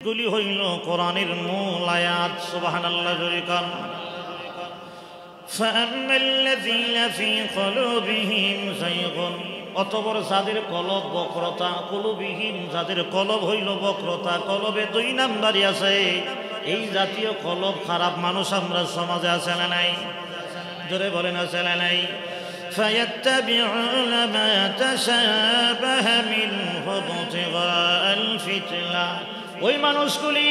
গুলি হইল কোরআনের মূল আয়াত। সুবহানাল্লাহ জোরে কান। ফাআম্মাল্লাযীনা ফী কুলুবিহিম যায়গুন, অতঃপর যাদের কলব বক্রতা, কুলুবিহীন যাদের কলব হইল বক্রতা, কলবে 2 নাম্বারই আছে। এই জাতীয় কলব খারাপ মানুষ আমরা সমাজে আছে না নাই? জোরে বলেন আছে না নাই? ফায়াত্তাবিউনা মা তাশাবাহা মিনহু ইবতিগাআল ফিতনা, ওই মানুষগুলি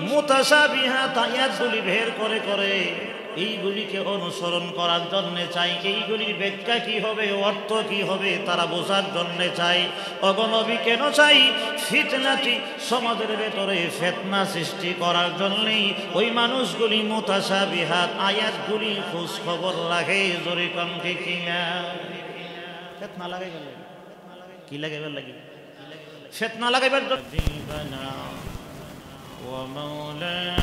মুতাশাবিহাত আয়াতগুলি বের করে করে এইগুলিকে অনুসরণ করার জন্য চাই। এইগুলির ব্যাখ্যা কি হবে, অর্থ কি হবে তারা বোঝার জন্য চাই। অগনবী কেন চাই? ফিতনাটি সমাজের ভেতরে ফিতনা সৃষ্টি করার জন্যই ওই মানুষগুলি মুতাশাবিহাত আয়াতগুলি খোঁজ খবর রাখে। জোরে কোন ঠিক কিনা? ফিতনা লাগাইবার লাগে, কি লাগাইবার লাগে? ফিতনা লাগাইবার জন্য ওয়া মাওলানা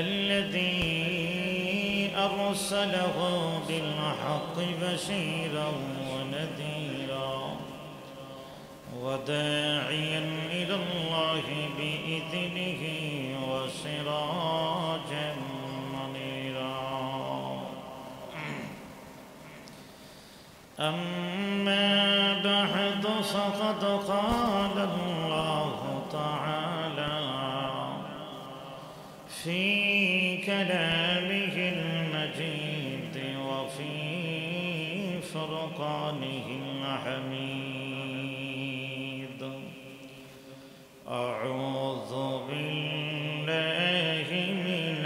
الذي أرسله بالحق بشيرا ونذيرا وداعيا إلى الله بإذنه وسراجا منيرا. أما بعد فقد قال الله تعالى في كلامه المجيد وفي فرقانه الحميد. أعوذ بالله من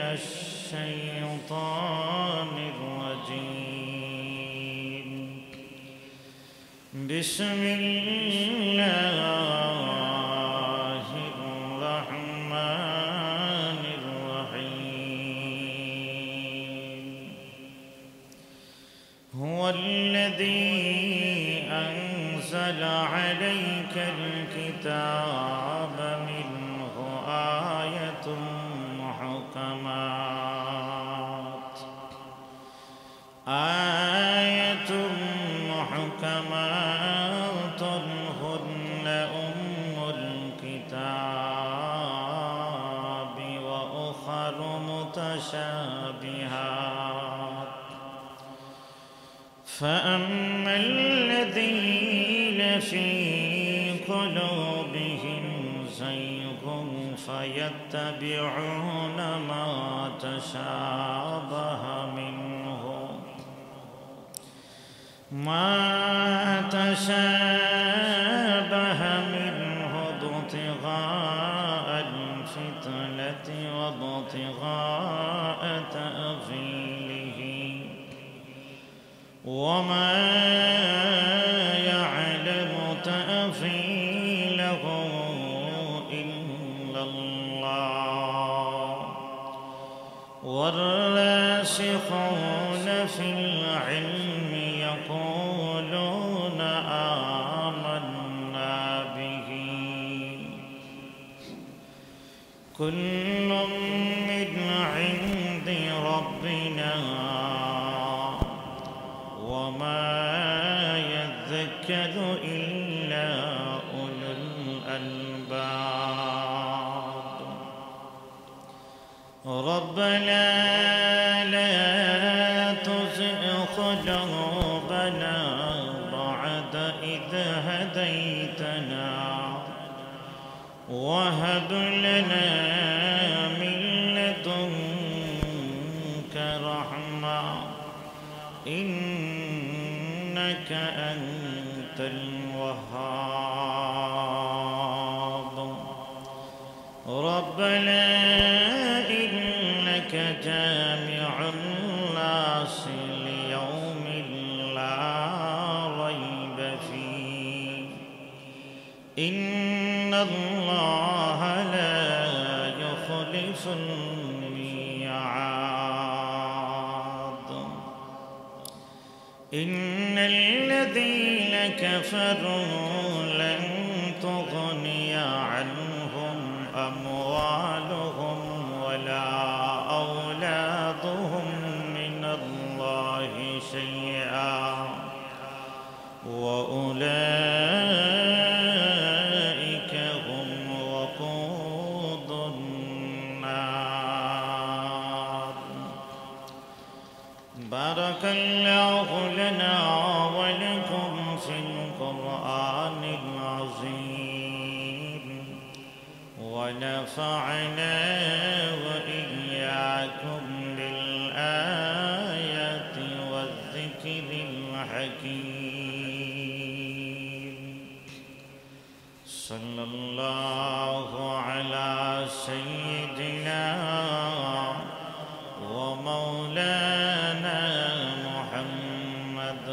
الشيطان الرجيم. بسم الله الذي أنزل عليك الكتاب منه آية محكمات هن أم الكتاب وأخر متشابهات. فأما الذين في قلوبهم زيغ فيتبعون ما تشابه منه ابتغاء الفتنة وابتغاء تأويله وما يعلم تأويله إلا الله والراسخون في العلم يقولون آمنا به كل من عند ربنا وما يذكر إلا أولو الألباب. ربنا لا تزغ قلوبنا بعد إذ هديتنا وهب لنا من لدنك رحمة إنك أنت الوهاب. ربنا إنك جامع الناس ليوم لا ريب فيه إن الله لا يخلف الميعاد. إن الذين كفروا لن تغني عنهم أموالهم ولا أولادهم من الله شيئا وأولئك هم وقود النار. بارك الله لنا ولكم في القرآن العظيم ونفعنا وإياكم بالآيات والذكر الحكيم. صلى الله على سيدنا ومولانا محمد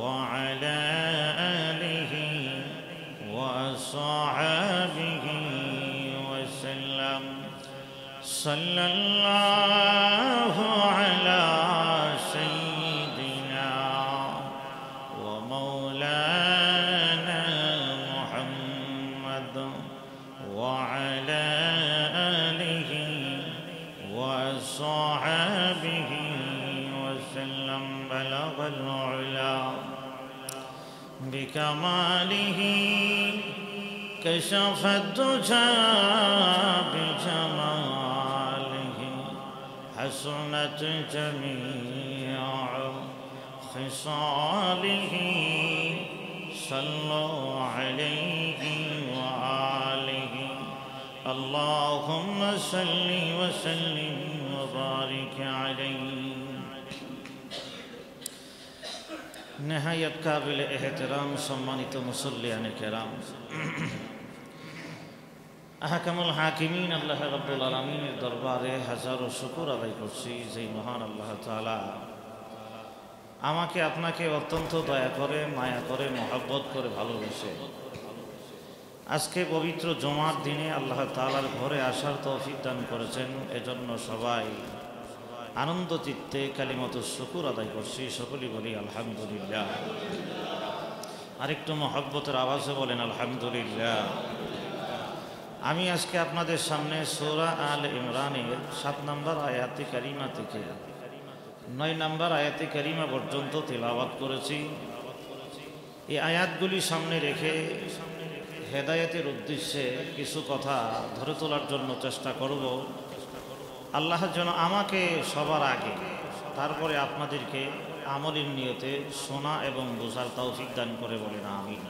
وعلى آله وأصحابه وسلم. صلى الله على سيدنا ومولانا محمد وعلى آله وصحبه وسلم. بلغ العلا بكماله كشف الدجى بجماله حسنت جميع خصاله. صلوا عليه وآله. اللهم صل وسلم وبارك عليه. نهايت قابل احترام সম্মানিত মুসল্লিয়ানে কেরাম, আহকামুল হাকিমিন আল্লাহ রাব্বুল আলামিনের দরবারে হাজারো শুকর আদায় করছি যে মহান আল্লাহ তাআলা আমাকে আপনাকে অত্যন্ত দয়া করে, মায়া করে, মহব্বত করে ভালোবেসে আজকে পবিত্র জুমার দিনে আল্লাহ তাআলার ঘরে আসার তৌফিক দান করেছেন। এজন্য সবাই আনন্দ চিত্তে কালিমাতুশ শুকর আদায় করছি। সকলেই বলি আলহামদুলিল্লাহ। আরেকটু মহব্বতের আওয়াজে বলেন আলহামদুলিল্লাহ। আমি আজকে আপনাদের সামনে সূরা আল ইমরানের 7 নম্বর আয়াতে কারিমা থেকে 9 নম্বর আয়াতে কারিমা পর্যন্ত তিলাওয়াত করেছি। এই আয়াতগুলি সামনে রেখে হেদায়েতের উদ্দেশ্যে কিছু কথা ধরে তোলার জন্য চেষ্টা করব। আল্লাহ যেন আমাকে সবার আগে, তারপরে আপনাদেরকে আমলের নিয়তে শোনা এবং বোঝার তৌফিক দান করে বলেন আমিন।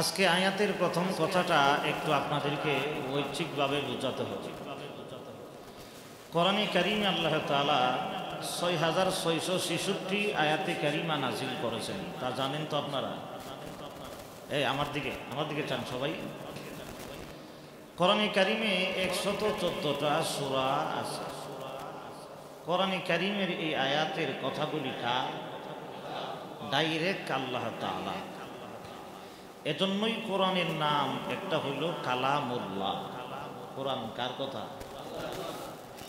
আজকে আয়াতের প্রথম কথাটা একটু আপনাদেরকে ঐচ্ছিকভাবে বোঝাতে হবে। কোরআনে কারিমে আল্লাহ তাআলা 6666 আয়াতে কারিমা নাজিল করেছেন, তা জানেন তো আপনারা? আমার দিকে চান সবাই। কোরআনে কারিমে 114টা সূরা আছে। কোরআনে কারিমের এই আয়াতের কথাগুলি ডাইরেক্ট আল্লাহ তাআলা। এজন্যই কোরআনের নাম একটা হইল কালামুল্লাহ। কোরআন কার কথা?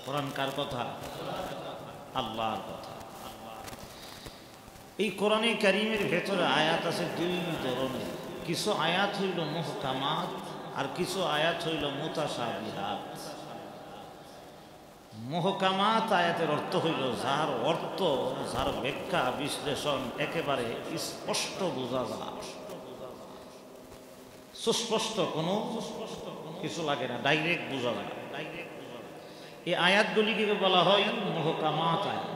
কোরআন কার কথা? আল্লাহর কথা। এই কোরআনে কারিমের ভেতরে আয়াত আছে 2 ধরনের। কিছু আয়াত হইল মুহকামাত আর কিছু আয়াত হইল মুতাশাবিহাত। মুহকামাত আয়াতের অর্থ হইল যার অর্থ, যার ব্যাখ্যা বিশ্লেষণ একেবারে স্পষ্ট বোঝা যায়, সুস্পষ্ট, কোনো কিছু লাগে না, ডাইরেক্ট বোঝা যায়। এই আয়াতগুলিকে বলা হয় মুহকামাত আয়াত।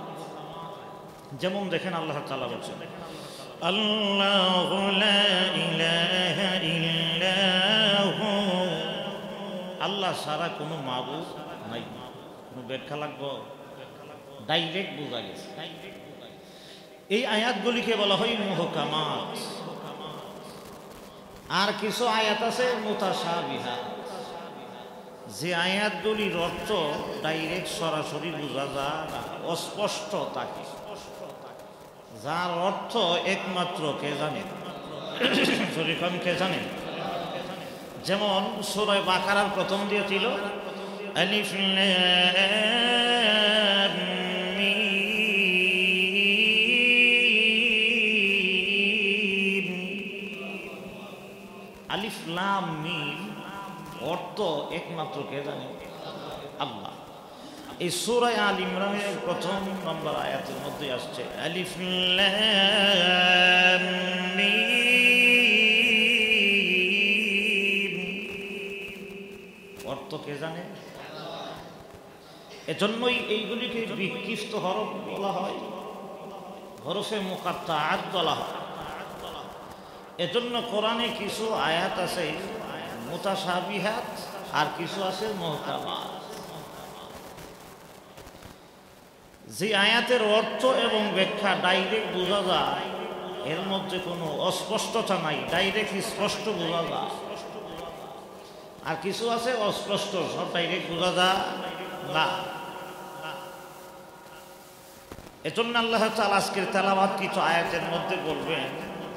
যেমন দেখেন আল্লাহ তাআলা বলেন, আল্লাহু লা ইলাহা ইল্লাহু, আল্লাহ ছাড়া কোনো মাবুদ নাই। কোনো ব্যাখ্যা লাগবে? ডাইরেক্ট বোঝা গেছে। এই আয়াতগুলিকে বলা হয় মুহকামাত। আর কিছু আয়াত আছে মুতাশাবিহাত, যে আয়াতগুলির অর্থ ডাইরেক্ট সরাসরি বোঝা যায় না, অস্পষ্ট থাকে, যার অর্থ একমাত্র কে জানে? যখন কে জানে? যেমন সূরা বাকারার প্রথম দিয়ে ছিল আলিফ লাম মিম। আলিফ লাম মিম অর্থ একমাত্র কে জানে? আল্লাহ। এই সূরা আল ইমরানের প্রথম নম্বর আয়াতের মধ্যে আসছে আলিফ লাম কে জানে? এজন্যই এইগুলিকে বিক্ষিপ্ত হরফ বলা হয়, হরফে মুকাত্তাআত বলা হয়। এজন্য কোরআনে কিছু আয়াত আছে মুতাশাবিহাত আর কিছু আছে মুহকামাত। যে আয়াতের অর্থ এবং ব্যাখ্যা ডাইরেক্ট বোঝা যায়, এর মধ্যে কোনো অস্পষ্টতা নাই, ডাইরেক্ট স্পষ্ট বোঝা যায়। আর কিছু আছে অস্পষ্ট, সব ডাইরেক্ট বোঝা যায় না। এজন্য আল্লাহ তাআলা আজকের তেলাওয়াত কিছু আয়াতের মধ্যে বলবেন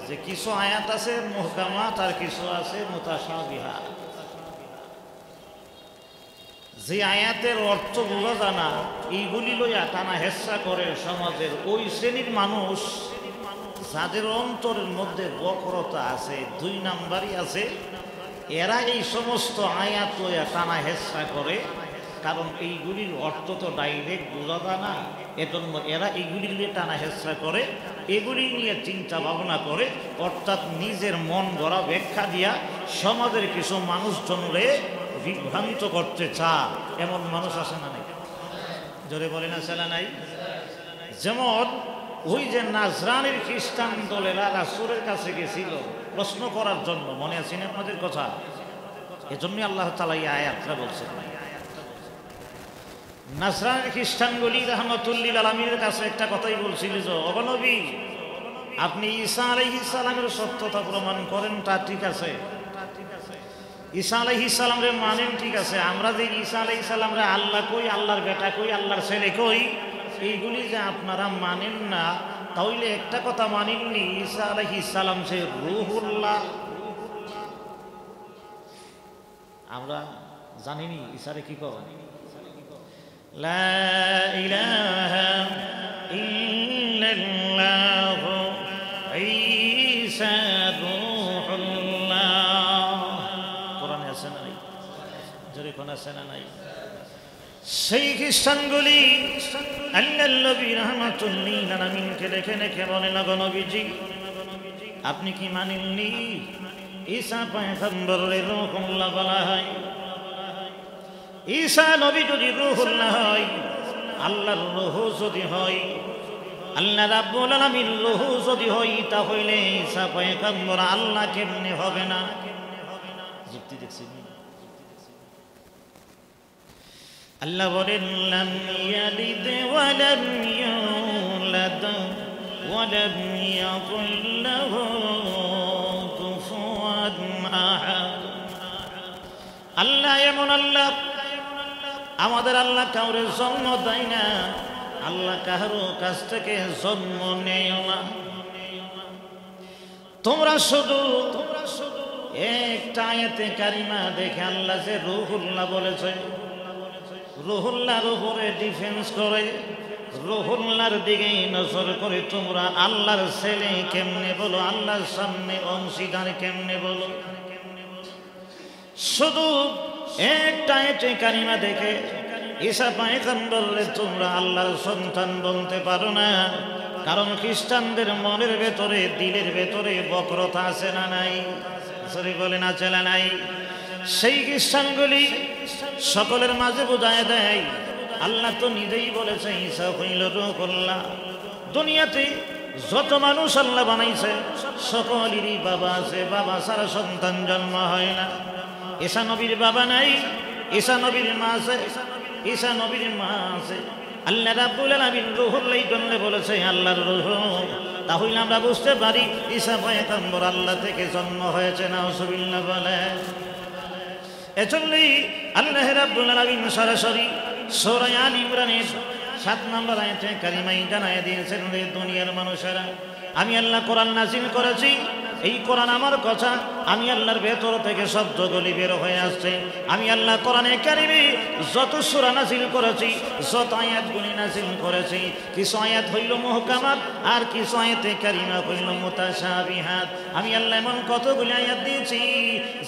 যে কিছু আয়াত আছে মুহকামাত আর কিছু আছে মুতাশাবিহাত। যে আয়াতের অর্থ বোঝা যায় না, এইগুলি লইয়া টানা হেচ্ছা করে সমাজের ওই শ্রেণীর মানুষ যাদের অন্তরের মধ্যে বক্রতা আছে, 2 নাম্বারই আছে, এরা এই সমস্ত আয়াত লইয়া টানা হেচ্ছা করে। কারণ এইগুলির অর্থ তো ডাইরেক্ট বোঝা যায় না, এজন্য এরা এইগুলি নিয়ে টানা হেচ্ছা করে, এগুলি নিয়ে চিন্তা ভাবনা করে, অর্থাৎ নিজের মন গড়া ব্যাখ্যা দিয়া সমাজের কিছু মানুষজনরে বিভ্রান্ত করতে চায়। এমন মানুষ আছে না নাই? জোরে বলে না ছেলে নাই? যেমন ওই যে নাজরানির খ্রিস্টান দলেরা রাসূলের কাছে গেছিল প্রশ্ন করার জন্য, মনে আছে না আপনাদের কথা? এজন্যই আল্লাহ তাআলা এই আয়াতটা বলছেন। নাজরানির খ্রিস্টানগুলি রাহমাতুল লিল আলামিনের কাছে একটা কথাই বলছিল যে, ওগো নবী, আপনি ঈসা আলাইহিস সালামের সত্যতা প্রমাণ করেন, তা ঠিক আছে, ঈসা আলাইহিস সালামরে মানেন, ঠিক আছে, আমরা যে ঈসা আলাইহিস সালামরে আল্লাহ কই, আল্লাহর বেটা কই, আল্লাহর ছেলে কই, এইগুলি যে আপনারা মানেন না, তাহলে একটা কথা মানেননি, ঈসা আলাইহিস সালাম যে রূহুল্লাহ। আমরা জানিনি ঈসারে কি কর? লা ইলাহা ইল্লাল্লাহ ঈসা রূহুল্লাহ। কোরআনে আছে না নাই? জোরে কোন আছে না নাই? সেই খ্রিস্টানগুলি আল্লাহর নবী রাহমাতুল লিল আলামিনকে দেখে দেখে বলে, না গো নবীজি, আপনি কি মানেননি ঈসা পয়গম্বরের রূহুল্লাহ বলা হয়? ঈসা নবী যদি রূহুল্লাহ হয়, আল্লাহর রূহ যদি হয়, আল্লাহ রাব্বুল আলামিন রূহ যদি হয়, তাহলে ঈসা পয়গম্বর আল্লাহ কেমনে হবে না? যুক্তি দেখছেন? আল্লাহ বলেন, লাম ইয়ালিদ ওয়া লাম ইউলাদ ওয়া লাম ইয়াকুল লাহু কুফুয়ান আহাদ। আল্লাহ এমন আল্লাহ, আমাদের আল্লাহ কাউরে জন্ম দেয় না, আল্লাহ কারো কাছ থেকে জন্ম নেয় না। তোমরা শুধু একটা আয়াতে কারিমা দেখে আল্লাহ যে রূহুল্লাহ বলেছে, রূহুল্লাহর উপরে ডিফেন্স করে, রূহুল্লাহর দিকে নজর করে তোমরা আল্লাহর ছেলে কেমনে বলো, আল্লাহর সামনে অংশীদার কেমনে বলো? শুধু একটা আয়াতে কারিমা দেখে ঈসা পয়গম্বররে তোমরা আল্লাহর সন্তান বলতে পারো না। কারণ খ্রিস্টানদের মনের ভেতরে, দিলের ভেতরে বক্রতা আছে না নাই? সরি বলে না চলে নাই? সেই খ্রিস্টানগুলি সকলের মাঝে বোঝায় দেয়, আল্লাহ তো নিজেই বলেছে ঈসা হইল রূহুল্লাহ। দুনিয়াতে যত মানুষ আল্লাহ বানাইছে সকলেরই বাবা আছে, বাবা ছাড়া সন্তান জন্ম হয় না। ঈসা নবীর বাবা নাই, ঈসা নবীর মা আছে, ঈসা নবীর মা আছে। আল্লাহ রাব্বুল আলামিন রূহুল্লাহ জন্য বলেছে আল্লাহর রূহ। তাহলে আমরা বুঝতে পারি ঈসা পয়গম্বর আল্লাহ থেকে জন্ম হয়েছে। নাউজুবিল্লাহ বলে। এজন্যই আল্লাহ রাব্বুল আলামিন সরাসরি সূরা আল ইমরানের 7 নম্বর আয়াতে কারিমায় জানায় দিয়েছেন, রে দুনিয়ার মানুষেরা, আমি আল্লাহ কোরআন নাযিল করেছি, এই কোরআন আমার কথা, আমি আল্লাহর ভেতর থেকে শব্দগুলি বের হয়ে আসছে। আমি আল্লাহ কোরআনে কারিমে যত সূরা নাযিল করেছি, যত আয়াতগুলি নাযিল করেছি, কিছু আয়াত হইল মুহকামাত আর কিছু আয়াতে কারিমা হইল মুতাশাবিহাত। আমি আল্লাহ এমন কতগুলি আয়াত দিয়েছি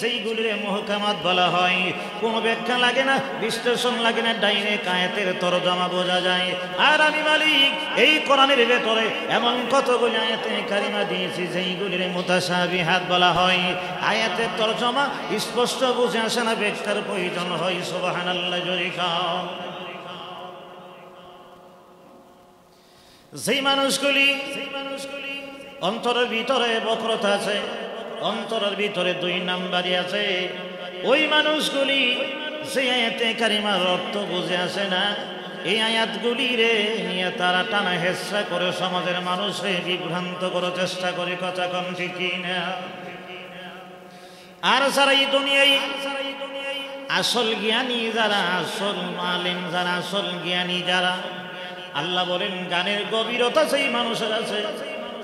যেইগুলির মুহকামাত বলা হয়, কোনো ব্যাখ্যা লাগে না, বিশ্লেষণ লাগে না, ডাইরেক্ট আয়াতের তরজমা বোঝা যায়। আর আমি মালিক এই কোরআনের ভেতরে এমন কতগুলি আয়াতে কারিমা দিয়েছি যেইগুলির মুতাশাবিহাত বলা হয়। আয়াতের তরজমা স্পষ্ট বুঝে আসে না, ব্যাখ্যার প্রয়োজন হয়। সুবহানাল্লাহ জোরে খাও। যেই মানুষগুলি অন্তরের ভিতরে বক্রতা আছে, অন্তরের ভিতরে 2 নাম্বারই আছে, ওই মানুষগুলি সেই আয়াতে কারিমার অর্থ বুঝে আসে না। এই আয়াতগুলি রে নিয়ে তারা টানা হেসরা করে সমাজের মানুষকে বিভ্রান্ত করার চেষ্টা করে। কথা কম ঠিক না? আর যারা এই দুনিয়ায় আসল জ্ঞানী যারা, আসল আলেম যারা, আসল জ্ঞানী যারা, আল্লাহ বলেন গানের গভীরতা সেই মানুষের আছে,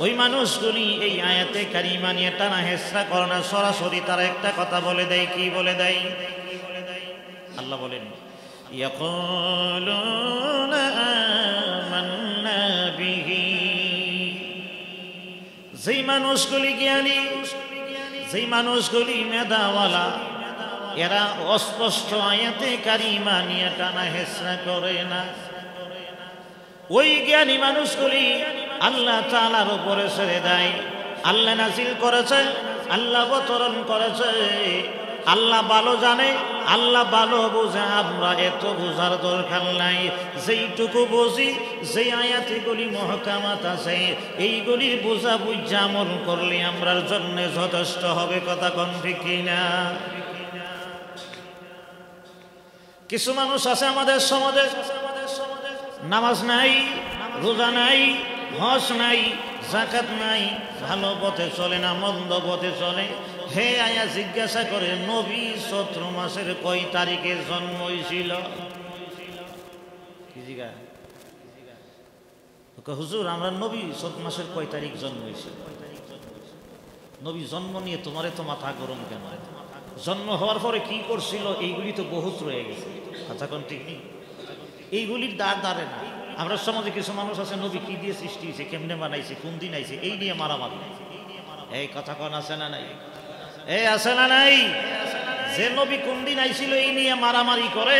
ওই মানুষগুলি এই আয়াতে কারিমা নিয়ে টানা হেসরা করে না, সরাসরি তারা একটা কথা বলে দেয়। কি বলে দেয়? আল্লাহ বলেন ইয়াকুলুনা আমান্না বিহি। যেই মানুষগুলি জ্ঞানী, যেই মানুষগুলি মেধাওয়ালা, এরা অস্পষ্ট আয়াতে কারিমা নিয়ে টানা হেসরা করে না। ওই জ্ঞানী মানুষগুলি আল্লাহ তাআলার উপরে ছেড়ে দেয়। আল্লাহ নাজিল করেছে, আল্লাহ অবতরণ করেছে, আল্লাহ ভালো জানে, আল্লাহ ভালো বোঝে। আমরা এত বোঝার দরকার নাই। যেইটুকু বুঝি, যেই আয়াতগুলি মহকামাত আছে, এইগুলি বোঝা বুঝা আমল করলে আমরার জন্য যথেষ্ট হবে। কথা কোন ঠিক না? কিছু মানুষ আছে আমাদের সমাজে, নামাজ নাই, রোজা নাই, হজ নাই, যাকাত নাই, ভালো পথে চলে না, মন্দ পথে চলে। হে আয়া জিজ্ঞাসা করে নবী চৈত্র মাসের কয় তারিখে জন্ম হয়েছিল? কি জিগা? হুজুর আমরা নবী চৈত্র মাসের কয় তারিখ জন্ম হয়েছিল? নবী জন্ম নিয়ে তোমারে তো মাথা গরম কেন? জন্ম হওয়ার পরে কি করছিল এইগুলি তো বহুত রয়ে গেছে। কথা কোন ঠিক নেই? এইগুলির দাঁড়ে না। আমরা সমাজে কিছু মানুষ আছে নবী কি দিয়ে সৃষ্টি হয়েছে, কেমনে বানাইছে, কোন দিন আইছে, এই নিয়ে মারামারি। এই কথা কোন আছে না নাই? এই আছে না নাই? যে নবী কোন দিন আইছিল এই নিয়ে মারামারি করে।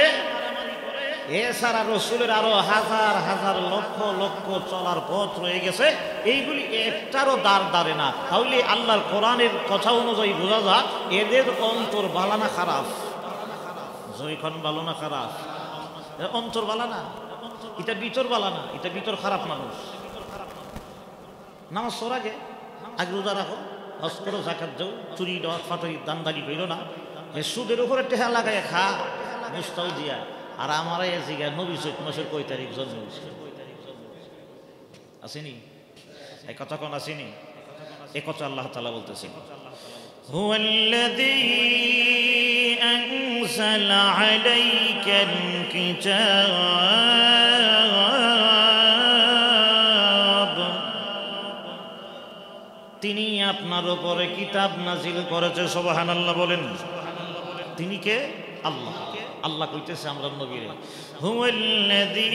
এছাড়া রসুলের আরো হাজার হাজার লক্ষ লক্ষ চলার পথ রয়ে গেছে, এইগুলি একটারও দাঁড়ে না। তাহলে আল্লাহর কোরআনের কথা অনুযায়ী বোঝা যায় এদের অন্তর ভালো না খারাপ? জয়খন ভালো না খারাপ? অন্তর ভালো না, এটা ভিতর ভালো না, এটা ভিতর খারাপ মানুষ। নামাজ পড়ার আগে রোজা রাখো, হজ করো, যাকাত দাও, চুরি ফাটরি দান্দালি কইরো না, সুদের উপরে টেহা লাগাই খা, মুস্তাও দিয়া। আর আমার এই জিগা নবী চৈত্র মাসের কয় তারিখ জন্ম হয়েছিল? আসেনি? এই কথা কোন আসেনি? এ কথা আল্লাহ তাআলা বলতেছেন হুয়াল্লাযী আনজালা আলাইকাল কিতাব, তিনি আপনার উপরে কিতাব নাজিল করেছে। সুবহানাল্লাহ বলেন। তিনি কে? আল্লাহ। আল্লাহ কইতেছে আমরা নবীরে হুয়াল্লাযী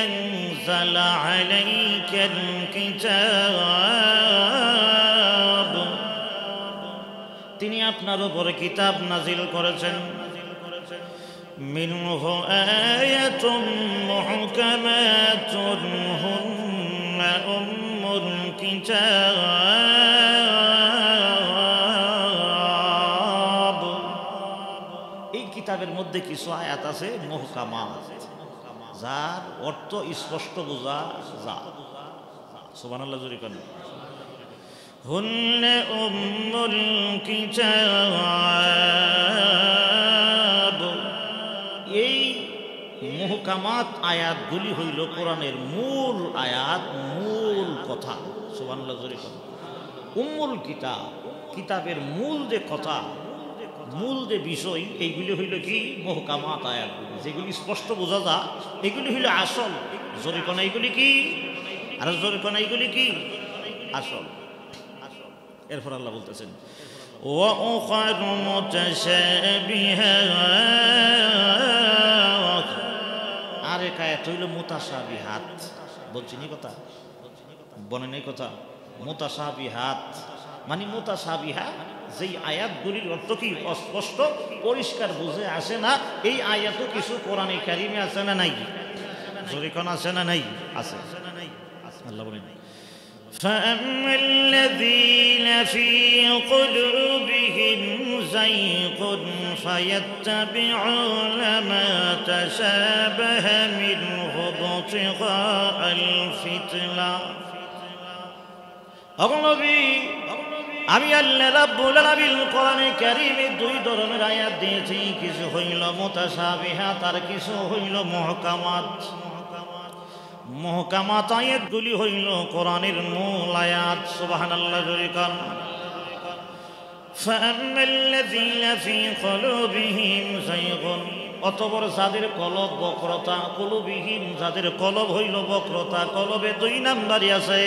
আনজালা আলাইকাল কিতাব, তিনি আপনার উপরে কিতাব নাজিল করেছেন। মিনহু আয়াতুম মুহকামাতুন হুন্না উম্মুল কিতাব, এই কিতাবের মধ্যে কিছু আয়াত আছে মুহকামাত, যার অর্থ স্পষ্ট বোঝা যায়। সুবহানাল্লাহ জোরে কোন। হুন্না উম্মুল কিতাব, এই মুহকামাত আয়াতগুলি হইল কোরআনের মূল আয়াত, মূল কথা। সুবহানাল্লাহ জোরে কোন। উম্মুল কিতাব, কিতাবের মূল যে কথা, মূল যে বিষয়, এইগুলি হইল কি? মুহকামাত আয়াতগুলি, যেগুলি স্পষ্ট বোঝা যায়, এগুলি হইল আসল। জোরে কোন এইগুলি কি? আর জোরে কোন এইগুলি কি? আসল। এরপর আল্লাহ বলতেছেন ওয়া উখারু মুতাশাবিহাত, আরেক আয়াত হইল মুতাশাবিহাত। বলছি নি কথা? বনে নেই কথা? মুতাশাবিহাত মানে মুতাশাবিহা, যেই আয়াতগুলির অর্থ কি অস্পষ্ট, পরিষ্কার বুঝে আসে না, এই আয়াতও কিছু কোরআনে কারিমে আছে না নাই? জোরে কোন আছে না নাই? আছে। আল্লাহ বলেন فَأَمَّا الَّذِينَ فِي قُلُوبِهِمْ زيغ فيتبعون ما تشابه منه ابتغاء الفتنة অগণবী আমি আল্লাহ রাব্বুল আলামিন কোরআনে কারীমে দুই ধরনের আয়াত দিয়েছি কিছু হইল মুতাশাবিহাত আর কিছু হইল মুহকামাত মুহকামাত আয়াতগুলি হইল কোরআনের মূল আয়াত সুবহানাল্লাহ জোরে কান ফাআম্মাল্লাযীনা ফী কুলুবিহিম যায়গুন অতঃপর যাদের কলব বক্রতা কুলুবিহিম যাদের কলব হইল বক্রতা কলবে দুই নাম্বারই আছে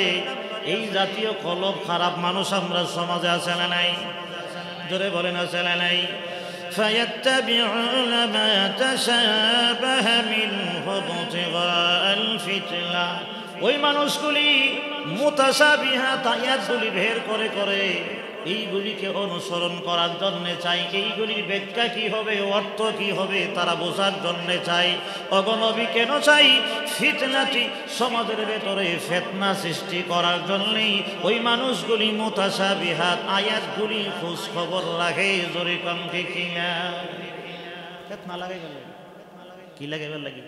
এই জাতীয় কলব খারাপ মানুষ আমরা সমাজে আছে না নাই জোরে বলেন আছে না নাই ফায়াত্তাবিউনা মা তাশাবাহা মিনহু ইবতিগাআল ফিতনা ওই মানুষগুলি মুতাশাবিহাত আয়াতগুলি বের করে করে এইগুলিকে অনুসরণ করার জন্য চাই এইগুলির ব্যাখ্যা কি হবে অর্থ কি হবে তারা বোঝার জন্য চাই অগণবী কেন চাই ফিতনাটি সমাজের ভেতরে ফিতনা সৃষ্টি করার জন্যই ওই মানুষগুলি মুতাশাবিহাত আয়াতগুলি খোঁজ খবর রাখে জোরে কম ঠিক কিনা ফিতনা লাগাইবার লাগে কি লাগাইবার লাগে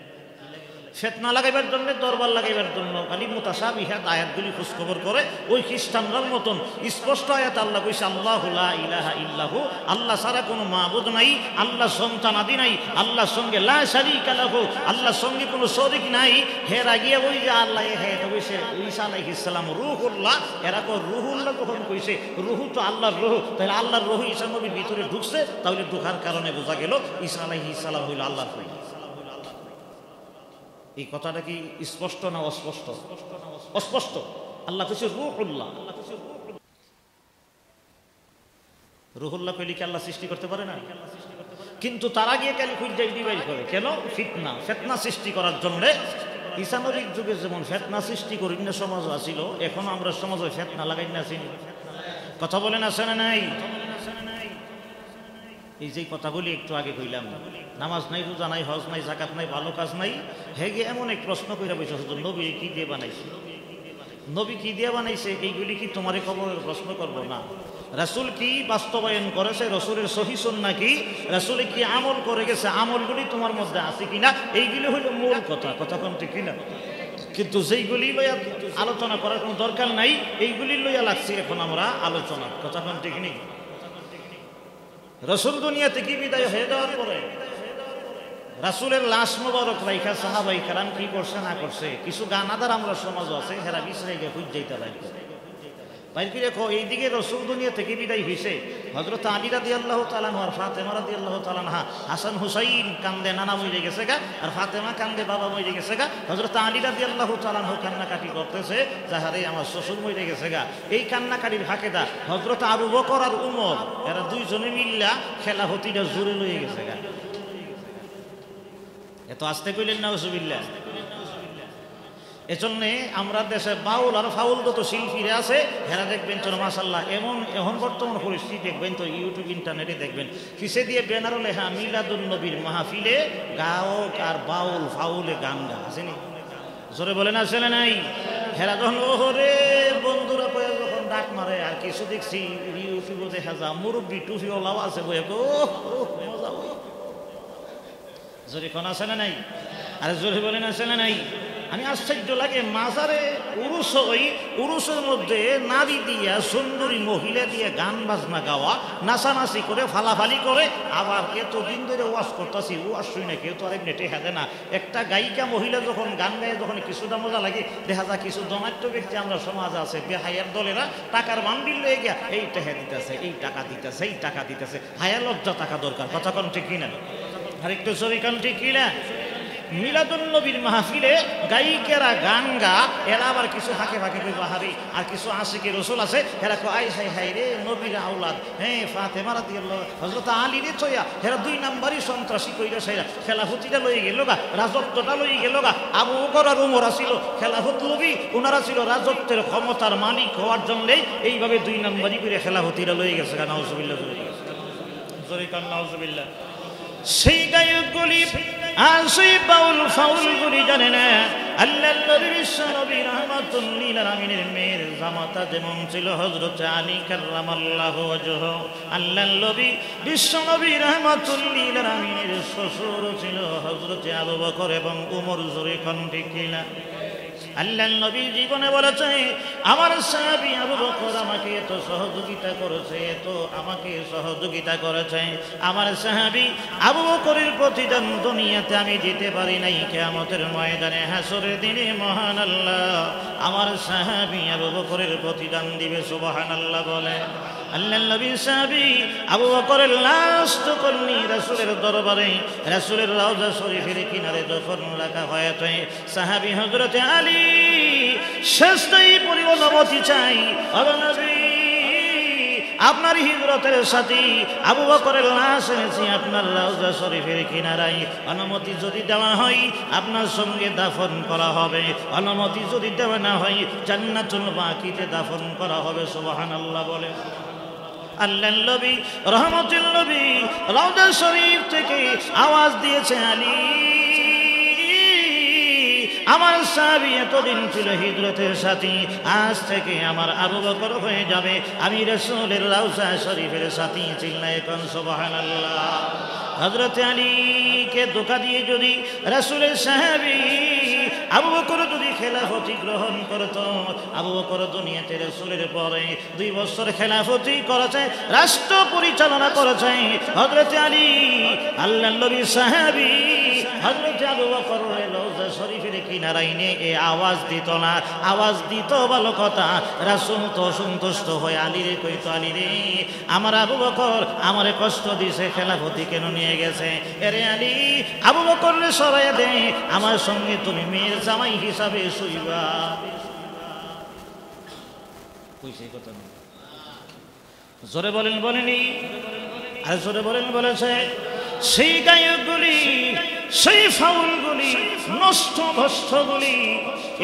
ফিতনা লাগাইবার জন্য দরবার লাগাইবার জন্য খালি মুতাশাবিহাত আয়াতগুলি খোঁজ খবর করে ওই খ্রিস্টানরার মতন স্পষ্ট আয়াত আল্লাহ কইছে আল্লাহু লা ইলাহা ইল্লাহু আল্লাহ ছাড়া কোনো মাবুদ নাই আল্লাহ সন্তান আদি নাই আল্লাহর সঙ্গে লা শারীকা লাহু আল্লাহর সঙ্গে কোনো শরীক নাই হেরা গিয়ে ওই যে আল্লাহ হে কইছে ঈসা আলাইহিস সালাম রূহুল্লাহ এরা কো রূহুল্লাহ কখন কইছে রূহ তো আল্লাহর রূহ তাহলে আল্লাহর রূহ ঈসা নবীর ভিতরে ঢুকছে তাহলে ঢোকার কারণে বোঝা গেল ঈসা আলাইহিস সালাম হইল আল্লাহর রূহ এই কথাটা কি স্পষ্ট না অস্পষ্ট অস্পষ্ট আল্লাহ কইছে রূহুল্লাহ রূহুল্লাহ কইলে কি আল্লাহ সৃষ্টি করতে পারে না কিন্তু তারা গিয়ে কালি খুঁজে ডিভাইড করে কেন ফিতনা সৃষ্টি করার জন্য ঈসা নবীর যুগে যেমন ফিতনা সৃষ্টি করি না সমাজ আছিল এখন আমরা সমাজে ফিতনা লাগাই না আছি কথা বলেন আছে না নাই এই যে কথাগুলি একটু আগে কইলাম নামাজ নাই রোজা নাই হজ নাই যাকাত নাই ভালো কাজ নাই হেগে এমন এক প্রশ্ন কইরা বসে নবী কি দিয়ে বানাইছে নবী কি দিয়ে বানাইছে এইগুলি কি তোমারে কবরের প্রশ্ন করব না রাসূল কি বাস্তবায়ন করেছে রাসূলের সহি সুন্নাহ কি রাসূল কি আমল করে গেছে আমলগুলি তোমার মধ্যে আছে কিনা এইগুলি হলো মূল কথা কোন ঠিক কিনা কিন্তু যেইগুলি লইয়া আলোচনা করার কোনো দরকার নাই এইগুলি লইয়া লাগছে এখন আমরা আলোচনা কথা কোন ঠিক নেই রাসূল দুনিয়া থেকে বিদায় হয়ে যাওয়ার পরে রাসূলের লাশ মোবারক রাইখা সাহাবায়ে কেরাম কি করছে না করছে কিছু গানাদার আমরা সমাজ আছে হেরা বিছরাই গিয়ে খুঁজ যাইতে লাগবে বাইরে কি দেখো এইদিকে রাসূল দুনিয়া থেকে বিদায় হইছে হযরত আলী রাদিয়াল্লাহু তাআলা আনহু আর ফাতেমা রাদিয়াল্লাহু তাআলা আনহা হাসান হুসাইন কান্দে নানা মরে গেছে গা আর ফাতেমা কান্দে বাবা মরে গেছে গা হযরত আলী রাদিয়াল্লাহু তাআলা আনহু কান্নাকাটি করতেছে যাহারে আমার শ্বশুর মরে গেছে গা এই কান্নাকাটির ফাঁকেদা হযরত আবু বকর আর উমর এরা দুইজনে মিল্লা খেলাফতিটা জোরে লয়ে গেছে গা এত আস্তে কইলেন নাউজুবিল্লাহ এজন্য আমরা দেশে বাউল আর ফাউল যত শিল্পীরা আছে হেরা দেখবেন তো মাশাআল্লাহ এখন বর্তমান পরিস্থিতি দেখবেন তো ইউটিউব ইন্টারনেটে দেখবেন কিসে দিয়ে ব্যানার লেখা মিলাদুন নবীর মাহফিলে গায়ক আর বাউল ফাউলে গান গা আসেনি জোরে বলেন আসলে নাই হেরা যখন ওরে বন্ধুরা কয়ে যখন ডাক মারে আর কিছু দেখছি ইউটিউবে দেখা যা মুরব্বী টুফিওয়ালাও আছে বয়ে মজা জোরে কোন আছে না নাই আরে জোরে বলেন আছে না নাই আমি আশ্চর্য লাগে মাজারে উরুস ওই উরুসের মধ্যে নারী দিয়া সুন্দরী মহিলা দিয়ে গান বাজনা গাওয়া নাচানাচি করে ফালাফালি করে আবার এতদিন ধরে ওয়াজ করতেছি ওয়াজ শুই না কেউ তো আর এমনি টেহা দেয় না একটা গায়িকা মহিলা যখন গান গায় যখন কিছুটা মজা লাগে দেখা যায় কিছু ধনাঢ্য ব্যক্তি আমরা সমাজ আছে বেহায়ার দলেরা টাকার বান্ডিল লয়ে গিয়া এই টেহা দিতেছে এই টাকা দিতেছে এই টাকা দিতেছে হায়া লজ্জা টাকা দরকার কথা কোন ঠিক কিনা আর একটু শরীকান ঠিক কিনা মিলাদুন নবীর মাহফিলে গায়িকেরা গান গা এরা আবার কিছু ফাঁকে ফাঁকে কই বাহারি আর কিছু আশিকি রাসূল আছে এরা কয় আই হাই হাই রে নবীর আওলাদ হ্যাঁ ফাতেমা রাদিয়াল্লাহু হযরত আলী রে ছয়া এরা দুই নাম্বারই সন্ত্রাসী কইরা সাইরা খেলাফতিটা লই গেল গা রাজত্বটা লই গেল গা আবু বকর আর ওমর ছিল খেলাফত নবী ওনারা ছিল রাজত্বের ক্ষমতার মালিক হওয়ার জন্য এইভাবে দুই নাম্বারই করে খেলাফতিরা লই গেছে গা নাউজুবিল্লাহ জোরে কান নাউজুবিল্লাহ সেই গায়কগুলি আর সেই বাউল ফাউলগুলি জানে না আল্লাহর নবী বিশ্ব নবী রাহমাতুল লিল আলামিনের মেয়ের জামাতা যেমন ছিল হযরত আলী কাররামাল্লাহু ওয়াজহু, আল্লাহর নবী বিশ্ব নবী রাহমাতুল লিল আলামিনের শ্বশুর ছিল হযরত আবু বকর এবং উমর। জোরে কোন ঠিক কিনা? আল্লাহর নবী জীবনে বলেছে, আমার সাহাবী আবু বকর আমাকে এত সহযোগিতা করেছে, এত আমাকে সহযোগিতা করেছে। আমার সাহাবী আবু বকরের প্রতিদান দুনিয়াতে আমি দিতে পারি নাই, কিয়ামতের ময়দানে হাসরের দিনে মহান আল্লাহ আমার সাহাবী আবু বকরের প্রতিদান দিবে। সুবহানাল্লাহ বলে। আল্লাহর নবীর সাহাবী আবু বকরের লাশ যখন রাসূলের দরবারে রাসূলের রওজা শরীফের কিনারে যখন রাখা হয়েছে, সাহাবী হযরত আলী শেষদায়ী অনুমতি চাই, ও নবী আপনার হিজরতের সাথী আবু বকরের লাশ এনেছি আপনার রওজা শরীফের কিনারায়, অনুমতি যদি দেওয়া হয় আপনার সঙ্গে দাফন করা হবে, অনুমতি যদি দেওয়া না হয় জান্নাতুল বাকিতে দাফন করা হবে। সুবহানাল্লাহ বলে। আল্লাহর নবী রহমতুল নবী রওজা শরীফ থেকে আওয়াজ দিয়েছে, আলী আমার সাহাবী এতদিন ছিল হিজরতের সাথী, আজ থেকে আমার আবু বকর হয়ে যাবে, আমি রাসূলের রওজা শরীফের সাথী। চিল্লায়ে কোন সুবহানাল্লাহ। হযরত আলীকে ধোঁকা দিয়ে যদি রাসূলের সাহাবী আবু বকর যদি খেলাফতি গ্রহণ করত, আবু বকর দুনিয়াতে রাসূলের পরে 2 বছর খেলাফতি করেছে, রাষ্ট্র পরিচালনা করেছে। হযরত আলী আল্লাহর নবীর সাহাবী হযরত আবু বকর রওজা শরীফের কিনারায় নিয়ে এই আওয়াজ দিত না, আওয়াজ দিত ভালো কথা, রাসূল তো সন্তুষ্ট হয়ে আলীরে কইতো, আলী রে আমার আবু বকর আমারে কষ্ট দিছে, খেলাফতি কেন নিয়ে গেছে, এরে আলী আবু বকর রে সরাইয়া দে, আমার সঙ্গে তুমি মেয়ের জামাই হিসাবে শুইবা। কইছে কথা না? জোরে বলেন বলেনি? আর জোরে বলেন বলেছে। সেই গায়কগুলি, সেই ফাউলগুলি, নষ্ট ভ্রষ্টগুলি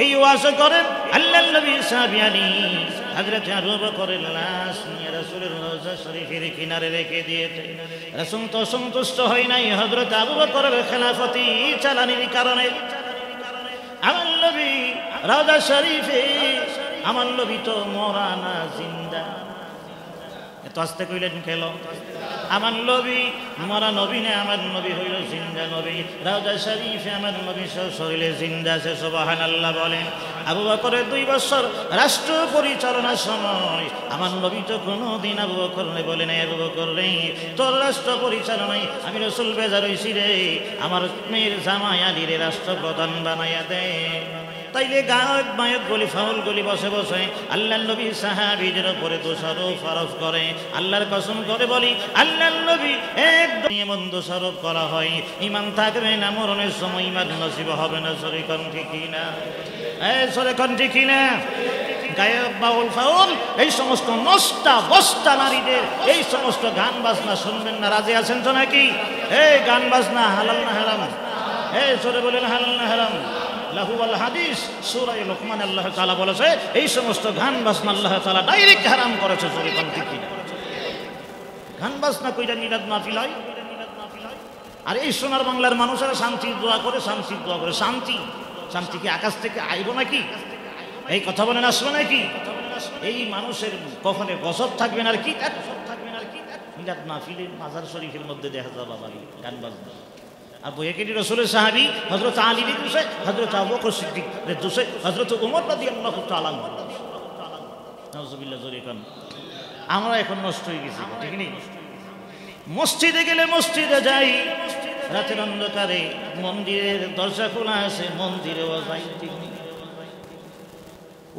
এই ওয়াজ করেন আল্লাহর নবী সাহাবী আলী হযরত আবু বকরের লাশ নিয়ে রাসূলের রওজা শরীফের কিনারে রেখে দিয়েছে। রাসূল তো সন্তুষ্ট হয় নাই হযরত আবু বকরের খেলাফতি চালানির কারণে। আমার নবী রওজা শরীফে, আমার নবী তো মরা না জিন্দা। এত আস্তে কইলেন কেন? আমার নবী মরা নবী না, আমার নবী হইল জিন্দা নবী। রওজা শরীফে আমার নবী শরীরে জিন্দা আছে। সুবহানাল্লাহ বলেন। আবু বকরের 2 বছর রাষ্ট্র পরিচালনার সময় আমার নবী তো কোনোদিন আবু বকর বলে নাই, আবু বকর রে তোর রাষ্ট্র পরিচালনায় আমি রাসূল বেজার হইছি রে, আমার মেয়ের জামাই আলীরে রাষ্ট্রপ্রধান বানাইয়া দে। তাইলে গায়ক বায়ক গলি ফাউল গলি বসে বসে আল্লাহর নবী সাহাবীদের উপরে দোষারোপ আরোপ করে। আল্লাহর কসম করে বলি, আল্লাহর নবী একদম এমন দোষারোপ করা হয়, ঈমান থাকবে না, মরণের সময় ঈমান নসিব হবে না। সরে কোন ঠিক না? সরে কোন ঠিক না? গায়ক বাউল ফাউল এই সমস্ত নষ্টা বস্তা নারীদের এই সমস্ত গান বাজনা শুনবেন না। রাজি আছেন তো নাকি? এই গান বাজনা হালাল না হারাম? এই সরে বলেন হালাল না হারাম? লাহুল হাদিস সূরা লুকমান আল্লাহ তাআলা বলেছে এই সমস্ত গান বাজনা আল্লাহ তাআলা ডাইরেক্ট হারাম করেছে। সরে কোন ঠিক না? গান বাজনা কইরা মিলাদ মাহফিল হয়, আর এই সোনার বাংলার মানুষেরা শান্তির দোয়া করে, শান্তির দোয়া করে। শান্তি শান্তি কি আকাশ থেকে আইব নাকি? এই কথা বলেন আসবে নাকি? এই মানুষের কখনো গজব থাকবে না, আর কি মিলাদ মাহফিলের মাজার শরীফের মধ্যে দেখা যায় বাবা গান বাজনা। আর বইয়েকেটি রাসূলের সাহাবী হযরত আলীর দোষে, হযরত আবু বকর সিদ্দিকের দোষে, হযরত ওমর রাদিয়াল্লাহু তাআলা নাউজুবিল্লাহ জোরে কান। আমরা এখন নষ্ট হয়ে গেছি, ঠিক নেই? মসজিদে গেলে মসজিদে যাই, রাতের অন্ধকারে মন্দিরের দরজা খোলা আছে, মন্দিরেও যাই, ঠিক নেই?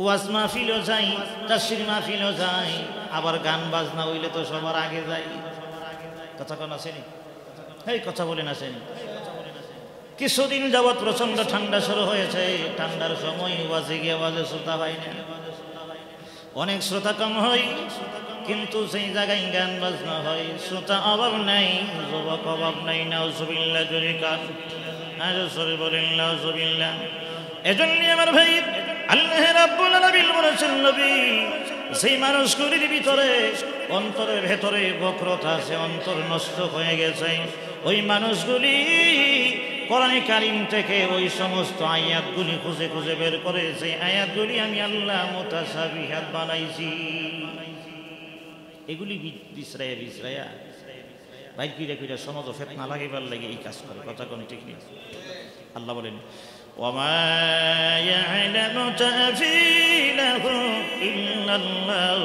ওয়াজ মাহফিলও যাই, তাফসীর মাহফিলও যাই, আবার গান বাজনা হইলে তো সবার আগে যাই। কথা কোন আসেনি? এই কথা বলেন আসেনি? কিছুদিন যাবৎ প্রচন্ড ঠান্ডা শুরু হয়েছে। ঠান্ডার সময় ওয়াজে গিয়ে ওয়াজে শ্রোতা হয় না, অনেক শ্রোতা কম হয়, কিন্তু সেই জায়গায় গান বাজনা হয়, শ্রোতা অভাব নাই, যুবক অভাব নাই। নাউজুবিল্লাহ জোরে কান, নাউজুবিল্লাহ বলেন নাউজুবিল্লাহ। এজন্য আমার ভাই আল্লাহ রাব্বুল আলামিন বলেছেন, নবী সেই মানুষগুলির ভিতরে অন্তরের ভেতরে বক্রতা আছে, অন্তর নষ্ট হয়ে গেছে, ওই মানুষগুলি কোরআনে কারীম থেকে ওই সমস্ত আয়াতগুলি খুঁজে খুঁজে বের করে সেই আয়াতগুলি আমি আল্লাহ মুতাশাবিহাত বানাইছি। এগুলি বিশ্রায়া বাইর কইরা সমাজ ফিতনা লাগাইবার লাগে এই কাজ করে, কথা কোন ঠিক নেই। আল্লাহ বলেন ওয়ামা ইয়া'লামু তা'ফীলাহু ইল্লাল্লাহ।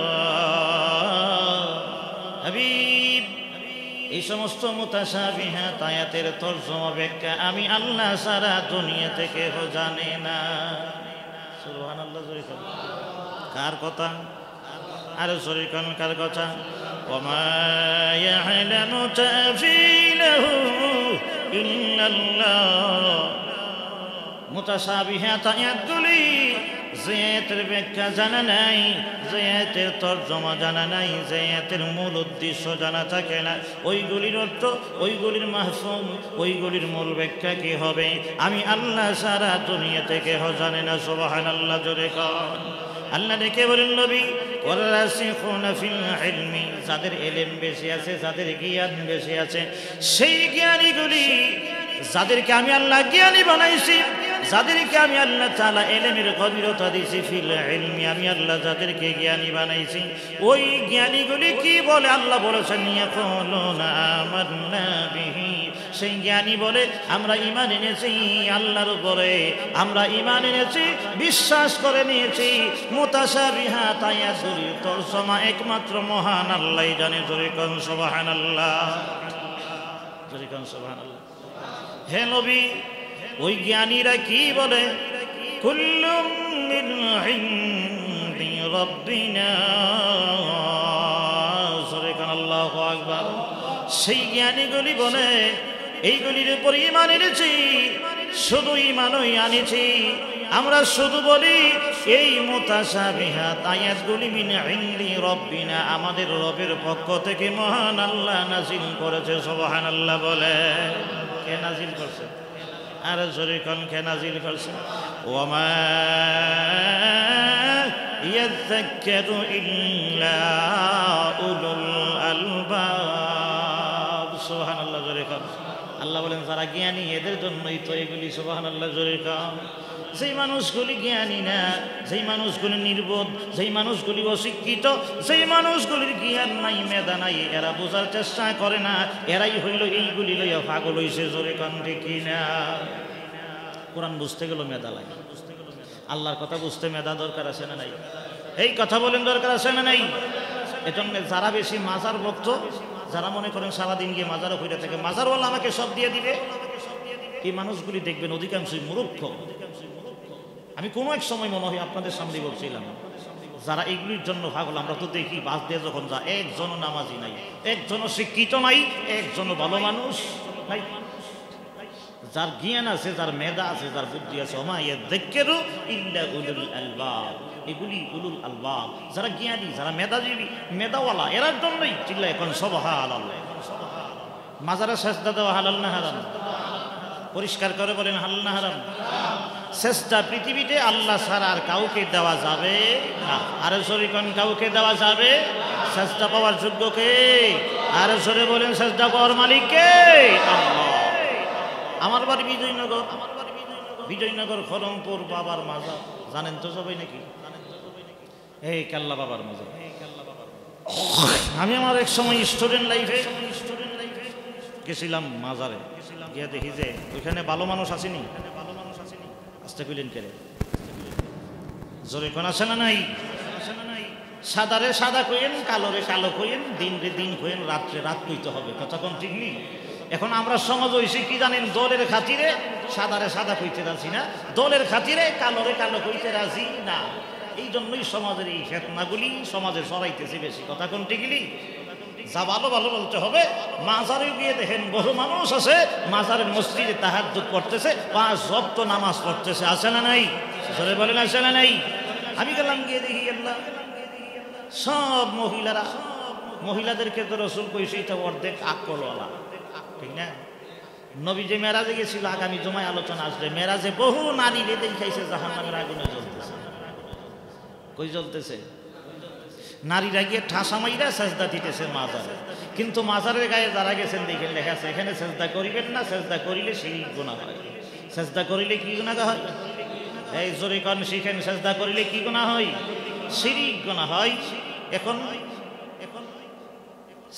হাবিব, এই সমস্ত মুতাশাবিহাত আয়াতের তরজমা ব্যাখ্যা আমি আল্লাহ সারা দুনিয়া থেকে জানে না। সুবহানাল্লাহ। জোরে বলেন কার কথা? আর জোরে কোন কার কথা? ওয়ামা ইয়া'লামু তা'ফীলাহু ইল্লাল্লাহ। মুতাশাবিহাত আয়াতগুলি যে আয়াতের ব্যাখ্যা জানা নাই, যে আয়াতের তরজমা জানা নাই, যে আয়াতের মূল উদ্দেশ্য জানা থাকে না, ওইগুলির অর্থ, ওইগুলির মাহফুম, ওইগুলির মূল ব্যাখ্যা কি হবে আমি আল্লাহ সারা দুনিয়া থেকে জানে না। সুবহানাল্লাহ। জোরে কোন আল্লাহ ডেকে বলেন নবী ওয়ারাসিখুনা ফিল ইলমি, যাদের ইলম বেশি আছে, যাদের জ্ঞান বেশি আছে, সেই জ্ঞানীগুলি যাদেরকে আমি আল্লাহ জ্ঞানী বানাইছি, যাদেরকে আমি আল্লাহ তাআলা ইলমের গভীরতা দিয়েছি, ফিল ইলমি আমি আল্লাহ যাদেরকে জ্ঞানী বানাইছি, ওই জ্ঞানীগুলি কি বলে? আল্লাহ বলেছেন ইয়াকুলুনা আমান্না বিহি, সেই জ্ঞানী বলে আমরা ঈমান এনেছি আল্লাহর উপরে, আমরা ঈমান এনেছি, বিশ্বাস করে নিয়েছি। মুতাশাবিহাত আয়াতগুলির তরজমা একমাত্র মহান আল্লাহই জানে। জোরে কোন সুবহানাল্লাহ। জোরে কোন সুবহানাল্লাহ। হে নবী, ওই জ্ঞানীরা কি বলে? কুল্লুম মিন ইনদি রাব্বিনা। জোরে কোন আল্লাহু আকবার। সেই জ্ঞানীগুলি বলে এইগুলির উপর ঈমান এনেছি, শুধু ঈমানই আনেছি। আমরা শুধু বলি এই মুতাশাবিহাত আয়াতগুলি মিন ইনদি রাব্বিনা, আমাদের রবের পক্ষ থেকে মহান আল্লাহ নাযিল করেছে। সুবহানাল্লাহ। বলে কে নাযিল করছে? আর জোরে কোন কে নাযিল করছে? ওয়ামা ইয়াযাক্কারু ইল্লা উলুল আলবাব। সুবহানাল্লাহ। জোরে কোন আল্লাহ বলেন যারা জ্ঞানী এদের জন্যই তো এগুলি। সুবহানাল্লাহ। জোরে কোন যেই মানুষগুলি জ্ঞানী না, যেই মানুষগুলি নির্বোধ, যেই মানুষগুলি অশিক্ষিত, যেই মানুষগুলির জ্ঞান নাই, মেধা নাই, এরা বোঝার চেষ্টা করে না, এরাই হইল এইগুলি লইয়া পাগল হইছে। জোরে কোন ঠিক কিনা? কোরআন বুঝতে গেল মেধা লাগে, আল্লাহর কথা বুঝতে মেধা দরকার আছে না নাই? এই কথা বলেন দরকার আছে না নাই? এজন্য যারা বেশি মাজার ভক্ত, যারা মনে করেন সারাদিন গিয়ে মাজারও কইরা থাকে, মাজারওয়ালা আমাকে সব দিয়ে দিবে, এই মানুষগুলি দেখবেন অধিকাংশই মূর্খ। আমি কোনো এক সময় মনে হয় আপনাদের সামনে বলছিলাম, যারা এগুলির জন্য পাগল, আমরা তো দেখি বাস দিয়ে যখন যা, একজনও নামাজি নাই, একজনও শিক্ষিত নাই, একজনও ভালো মানুষ নাই। যার জ্ঞান আছে, যার মেধা আছে, যার বুদ্ধি আছে, ওমা ইয়াযাক্কারু ইল্লা উলুল আলবাব, এগুলি উলুল আলবাব, যারা জ্ঞানী, যারা মেধাজীবী, মেধাওয়ালা, এরার জন্যই। চিল্লা এখন সুবহানাল্লাহ। মাজারে সেজদা দেওয়া হালাল না হারাম? পরিষ্কার করে বলেন হালাল না হারাম? সেজদা পৃথিবীতে আল্লাহ ছাড়া আর কাউকে দেওয়া যাবে না। আরে জোরে কোন কাউকে দেওয়া যাবে? সেজদা পাওয়ার যোগ্য কে? আরে জোরে বলেন সেজদা পাওয়ার মালিক কে? আল্লাহ। আমার বাড়ি বিজয়নগর, বিজয়নগর খড়মপুর বাবার মাজার জানেন তো সবাই নাকি? এই কাল্লা বাবার মাজার। আমি আমার এক সময় স্টুডেন্ট লাইফে গেছিলাম মাজারে, গিয়ে দেখি যে ওইখানে ভালো মানুষ আসেনি। আসতে কইলেন কে? জোরে কোন আছে না নাই? সাদারে সাদা কইেন, কালোরে কালো কইেন, দিন রে দিন কইেন, রাত্রে রাত কইতে হবে। কথা কোন ঠিক নেই? এখন আমরা সমাজ হইছি কি জানেন? দলের খাতিরে সাদারে সাদা কইতে রাজি না, দলের খাতিরে কালোরে কালো কইতে রাজি না। এই জন্যই সমাজের এই ফিতনাগুলি সমাজে ছড়াইতেছে বেশি। কথা কোন ঠিক নেই? যা ভালো ভালো বলতে হবে। মাজারে গিয়ে দেখেন বহু মানুষ আছে মাজারের মসজিদে তাহাজ্জুদ পড়তেছে, 5 ওয়াক্ত নামাজ পড়তেছে। আছে না নাই? জোরে বলেন আছে না নাই? আমি গেলাম, গিয়ে দেখি আল্লাহ সব মহিলারা, মহিলাদেরকে তো রাসূল কইছে এটা অর্ধেক আকলওয়ালা, ঠিক না? নবী যে মেরাজে গেছিল, আগামী জুমায় আলোচনা আসবে, মেরাজে বহু নারী দেখাইছে জাহান্নামের আগুনে জ্বলতেছে। কই জ্বলতেছে? নারীরা গিয়ে ঠাসা মাইরা সাজদা দিতেছে মাজারে। কিন্তু মাজারের গায়ে যারা গেছেন দেখে লেখা আছে এখানে সেজদা করিবেন না, সেজদা করিলে শিরক গুনাহ হয়। সেজদা করিলে কি গুনাহ হয়? এই জোরে কান শিখেন, সেজদা করিলে কি গুনাহ হয়? শিরক গুনাহ হয়। এখন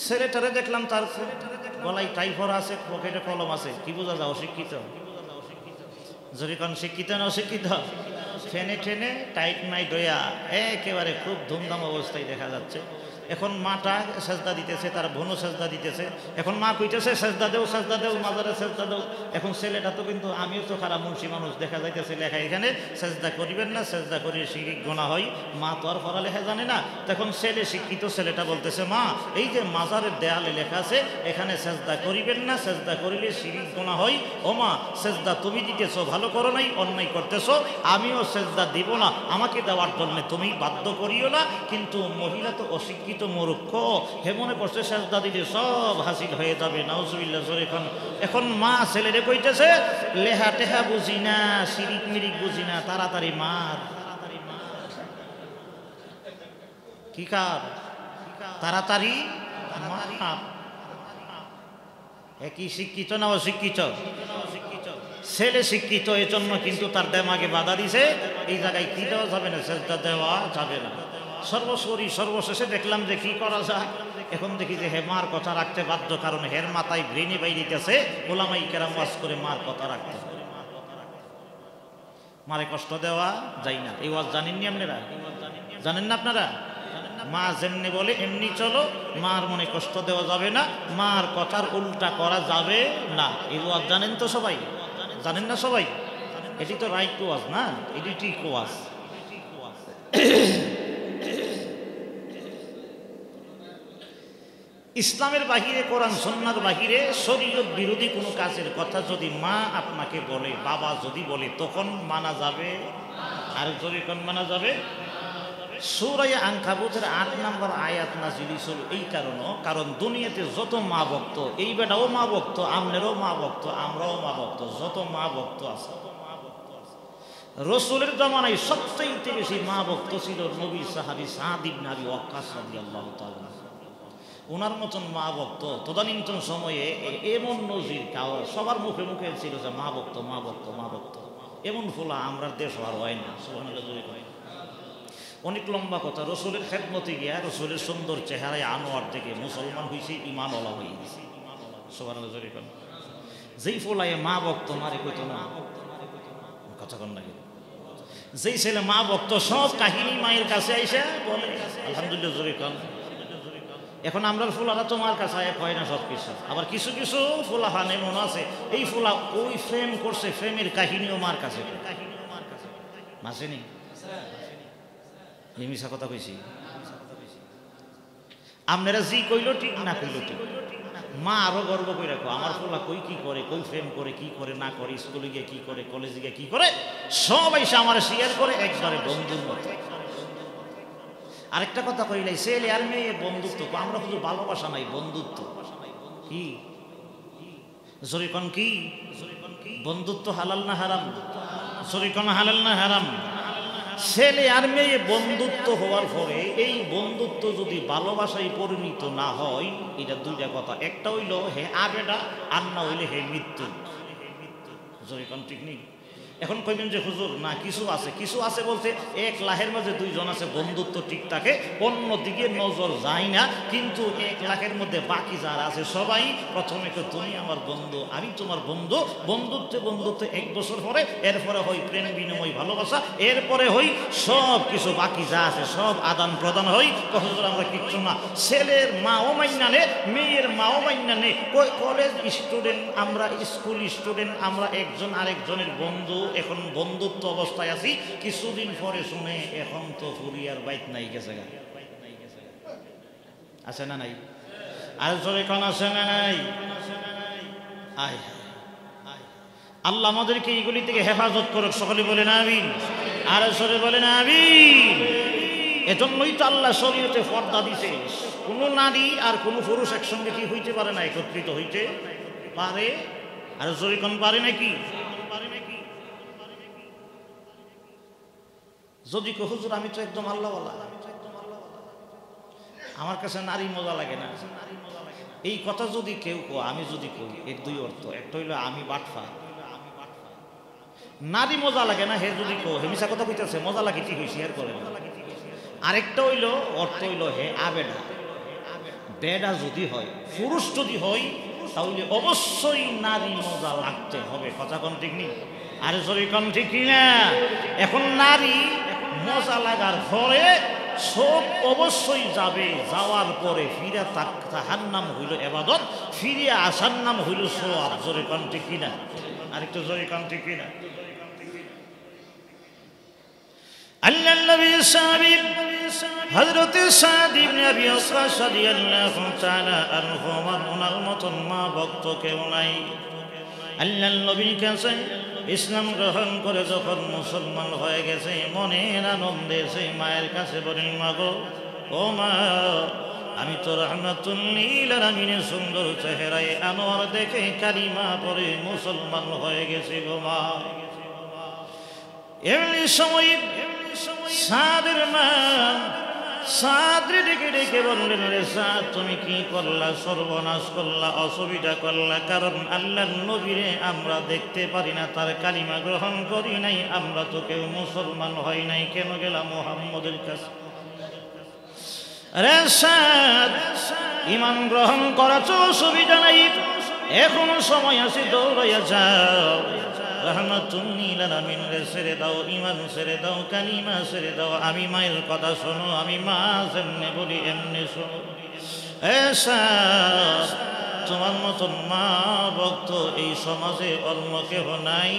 ছেলেটারে দেখলাম তার গলায় টাইফর আছে, পকেটে কলম আছে, কি বোঝা যায়? অশিক্ষিত। জোরে কান শিক্ষিত না অশিক্ষিত? ঠেনে ঠেনে টাইট নাই দয়া একেবারে খুব ধুমধাম অবস্থায় দেখা যাচ্ছে। এখন মাটা সেজদা দিতেছে, তার বোনও সেজদা দিতেছে। এখন মা কইতেছে সেজদা দেও, সেজদা দেও, মাজারে সেজদা দেও। এখন ছেলেটা তো কিন্তু, আমিও তো খারাপ মুন্সি মানুষ, দেখা যাইতেছে লেখা এখানে সেজদা করিবেন না, সেজদা করিলে শিরক গুনাহ হয়। মা তো আর পড়ালেখা জানে না। তখন ছেলে শিক্ষিত, ছেলেটা বলতেছে মা এই যে মাজারের দেয়ালে লেখা আছে এখানে সেজদা করিবেন না, সেজদা করিলে শিরক গুনাহ হয়। ও মা, সেজদা তুমি দিতেছো, ভালো করো নাই, অন্যায় করতেছো, আমিও সেজদা দিব না, আমাকে দেওয়ার জন্য তুমি বাধ্য করিও না। কিন্তু মহিলা তো অশিক্ষিত, মূর্খ, হে মনে করছে সেজদা দিলে সব হাসিল হয়ে যাবে। নাউজুবিল্লাহ জোরে খান। এখন মা ছেলেরে কইতেছে লেহা টেহা বুঝি না, শিরিক মিরিক বুঝি না, তাড়াতাড়ি মার। কি কার? তাড়াতাড়ি মার। একই শিক্ষিত না অশিক্ষিত? ছেলে শিক্ষিত, এজন্য কিন্তু তার দেমাগে বাধা দিছে, এই জায়গায় কি দেওয়া যাবে না, সেজদা দেওয়া যাবে না। সর্বশেষে দেখলাম যে কি করা যায়। এখন দেখি যে হে মার কথা রাখতে বাধ্য, কারণ হের মাথায় ব্রেনে বাইরিতেছে ওলামাই কেরাম ওয়াজ করে মার কথা রাখতে, মারে কষ্ট দেওয়া যায় না। এই ওয়াজ জানেননি আপনারা? জানেন না আপনারা? মা যেমনি বলে এমনি চলো, মার মনে কষ্ট দেওয়া যাবে না, মার কথার উল্টা করা যাবে না। এই ওয়াজ জানেন তো সবাই? জানেন না সবাই? এটি তো রাইট ওয়াজ না, এটি ঠিক ওয়াজ। ইসলামের বাহিরে, কোরআন সুন্নাহর বাহিরে শরীয়ত বিরোধী কোনো কাজের কথা যদি মা আপনাকে বলে, বাবা যদি বলে, তখন মানা যাবে? আর যদি কোন মানা যাবে? সূরা আনকাবুতের ৮ নম্বর আয়াত নাযিল হইছিল এই কারণ দুনিয়াতে যত মা ভক্ত, এই বেটাও মা ভক্ত, আমনেরও মা ভক্ত, আমরাও মা ভক্ত, যত মা ভক্ত আছে, রাসূলের জামানায় সবচেয়ে বেশি মা ভক্ত ছিল নবী সাহাবী সাদ ইবনে আবি ওয়াক্কাস রাদিয়াল্লাহু তাআলা। ওনার মতন মা ভক্ত তদানীন্তন সময়ে এমন নজির সবার মুখে মুখে ছিল যে মা ভক্ত, মা ভক্ত, মা ভক্ত। এমন ফোলা আমরা দেশ আর হয় না। সুবহানাল্লাহ। অনেক লম্বা কথা। রসুলের খেদমতে গিয়া রসুলের সুন্দর চেহারায় আনোয়ার থেকে মুসলমান হয়েছে, ইমানওয়ালা হয়ে গেছে। সুবহানাল্লাহ। যেই ফোলায় মা ভক্ত, মারে কইতো না কথা কন নাকি? যেই ছেলে মা ভক্ত, সব কাহিনী মায়ের কাছে আইসা বলে আলহামদুলিল্লাহ জোরে কন। এখন আমরা ফুলারা তোমার কাছে হয় না সব কিছু। আবার কিছু কিছু ফুলাহান এমন আছে, এই ফুলা ওই ফ্রেম করছে, ফ্রেমের কাহিনীও মার কাছে মাসেনি। এই মিশা কথা কইছি। আপনারা জি কইল ঠিক, না কইল ঠিক, মা আরো গর্ব করে রাখো আমার ফুলা কই কি করে, কই ফ্রেম করে, কি করে না করে, স্কুলে গিয়ে কি করে, কলেজে গিয়ে কি করে, সবাই সে আমার শেয়ার করে একবারে বন্ধুর মতো। আরেকটা কথা কইলাই, ছেলে আর মেয়ে বন্ধুত্ব, আমরা শুধু ভালোবাসা নাই, বন্ধুত্ব। কি জরিকন? কি বন্ধুত্ব হালাল না হারাম? জরিকন হালাল না হারাম? ছেলে আর মেয়ে বন্ধুত্ব হওয়ার পরে এই বন্ধুত্ব যদি ভালোবাসায় পরিণত না হয়, এটা দুইটা কথা। একটা হইল হে আবেডা, আর না হইলে হে মৃত্যু। জরিকন ঠিক নেই? এখন কইবেন যে হুজুর না কিছু আছে, কিছু আছে বলতে এক লাখের মাঝে দুইজন আছে বন্ধুত্ব ঠিক থাকে, অন্যদিকে নজর যায় না। কিন্তু 1 লাখের মধ্যে বাকি যারা আছে সবাই প্রথমে তুমি আমার বন্ধু, আমি তোমার বন্ধু, বন্ধুত্ব 1 বছর পরে এরপরে হই প্রেম বিনিময় ভালোবাসা, এরপরে হই সব কিছু বাকি যা আছে সব আদান প্রদান হই। হুজুর আমরা কিচ্ছু না। ছেলের মাও মাইনা নে, মেয়ের মাও মাইনা নে। কলেজ স্টুডেন্ট আমরা, স্কুল স্টুডেন্ট আমরা, একজন আরেকজনের বন্ধু। এখন বন্ধুত্ব অবস্থায় আছি, কিছুদিন পরে শুনে এখন তো ফুরিয়ার বাইক নাই গেছে, আছে না নাই? আর জোরে কোন আছে না নাই? আয় আল্লাহ আমাদেরকে এইগুলি থেকে হেফাজত করুক, সকলে বলেন আমিন। আর জোরে বলেন আমিন। এজন্যই তো আল্লাহ শরীয়তে পর্দা দিছে। কোন নারী আর কোন পুরুষ একসঙ্গে কি হইতে পারে না, একত্রিত হইতে পারে। আর জোরে কোন পারে নাকি? যদি হুজুর আমি তো একদম আল্লাহওয়ালা, আমার কাছে নারী মজা লাগে না, এই কথা যদি কেউ কো, আমি যদি কই, এর দুই অর্থ। একটা হইলো আমি বাটফা, নারী মজা লাগে না, হে যদি কো হে মিশা কথা কইতেছে, মজা লাগে ঠিক হইছে এর করে। আরেকটা হইলো অর্থ হইলো হে আবেডা, বেডা যদি হয়, পুরুষ যদি হয়, তাহলে অবশ্যই নারী মজা লাগতে হবে। কথা কোন ঠিক নেই? আরে সরি কোন ঠিক না? এখন নারী মজা লাগার পরে সব অবশ্যই যাবে, যাওয়ার পরে ফিরে তাহার নাম হইল ইবাদত, ফিরে আসার নাম হইল সওয়াব। জোরে কোন ঠিক কিনা? আরেকটু জোরে কোন ঠিক কিনা? আল্লাহ নবী সাহাবী হযরত সাদ ইবনে আবি ওয়াক্কাস রাদিয়াল্লাহু তাআলা আনহু ওনার মতন মা ভক্ত কেউ নাই। আল্লাহ নবীর কাছে ইসলাম গ্রহণ করে যখন মুসলমান হয়ে গেছে, মনের আনন্দে সে মায়ের কাছে বলেন, মা গো, ও মা, আমি তো রাহমাতুল লিল আলামিনের সুন্দর চেহারায় আনোয়ার দেখে কালিমা পড়ে মুসলমান হয়ে গেছে গো মা। এমনি সময় সাদের মা সাদরে ডেকে ডেকে বললেন, রে সাদ, তুমি কি করলা? সর্বনাশ করলা, অসুবিধা করলা। কারণ আল্লাহর নবীরে আমরা দেখতে পারি না, তার কালিমা গ্রহণ করি নাই, আমরা তো কেউ মুসলমান হই নাই, কেন গেলাম মুহাম্মদের কাছে? রে সাদ, ঈমান গ্রহণ করা তো অসুবিধা নাই, এখনো সময় আছে, দৌড়াইয়া যাও, রাহমাতুল লিল আলামিনরে ছেড়ে দাও, ঈমান ছেড়ে দাও, কালিমা ছেড়ে দাও, আমি মায়ের কথা শোনো, আমি মা যেমনে বলি এমনি শোনো। সাদ, তোমার মতন মা ভক্ত এই সমাজে অন্য কেহ নাই।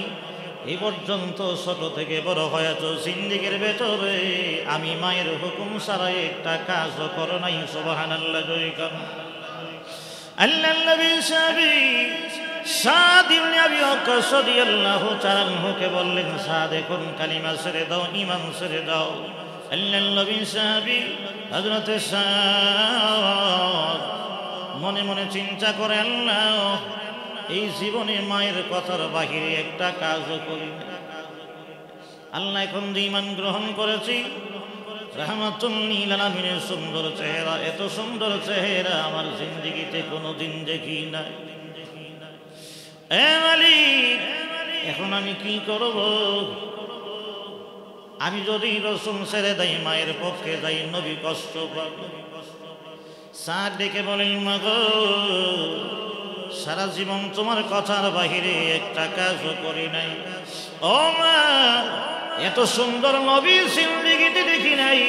এই পর্যন্ত ছোট থেকে বড় হয়েছ, জিন্দেগির ভেতরে আমি মায়ের হুকুম ছাড়াই একটা কাজও করো নাই। সুবহানাল্লাহ, জয় কান। আল্লাহ নবী সাহাবী সাদ ইবনে আবি ওয়াক্কাস রাদিয়াল্লাহু তাআলা আনহুকে বললেন, সাদ, এখন কালিমা ছেড়ে দাও, ঈমান ছেড়ে দাও। আল্লাহ নবী সাহাবী হযরত সাদ মনে মনে চিন্তা করে, আল্লাহ, এই জীবনে মায়ের কথার বাহিরে একটা কাজও করি না। আল্লাহ, এখন যে ঈমান গ্রহণ করেছি, রাহমাতুল লিল আলামিনের সুন্দর চেহারা, এত সুন্দর চেহারা আমার জিন্দেগিতে কোনোদিন দেখি নাই। মালিক, এখন আমি কি করব? আমি যদি রসুল ছেড়ে দেই, মায়ের পক্ষে যাই, নবী কষ্ট পাবে। সাদ ডেকে বলেন, মা গো, সারা জীবন তোমার কথার বাহিরে একটা কাজও করি নাই। ও মা, এত সুন্দর নবী জিন্দেগিতে দেখি নাই,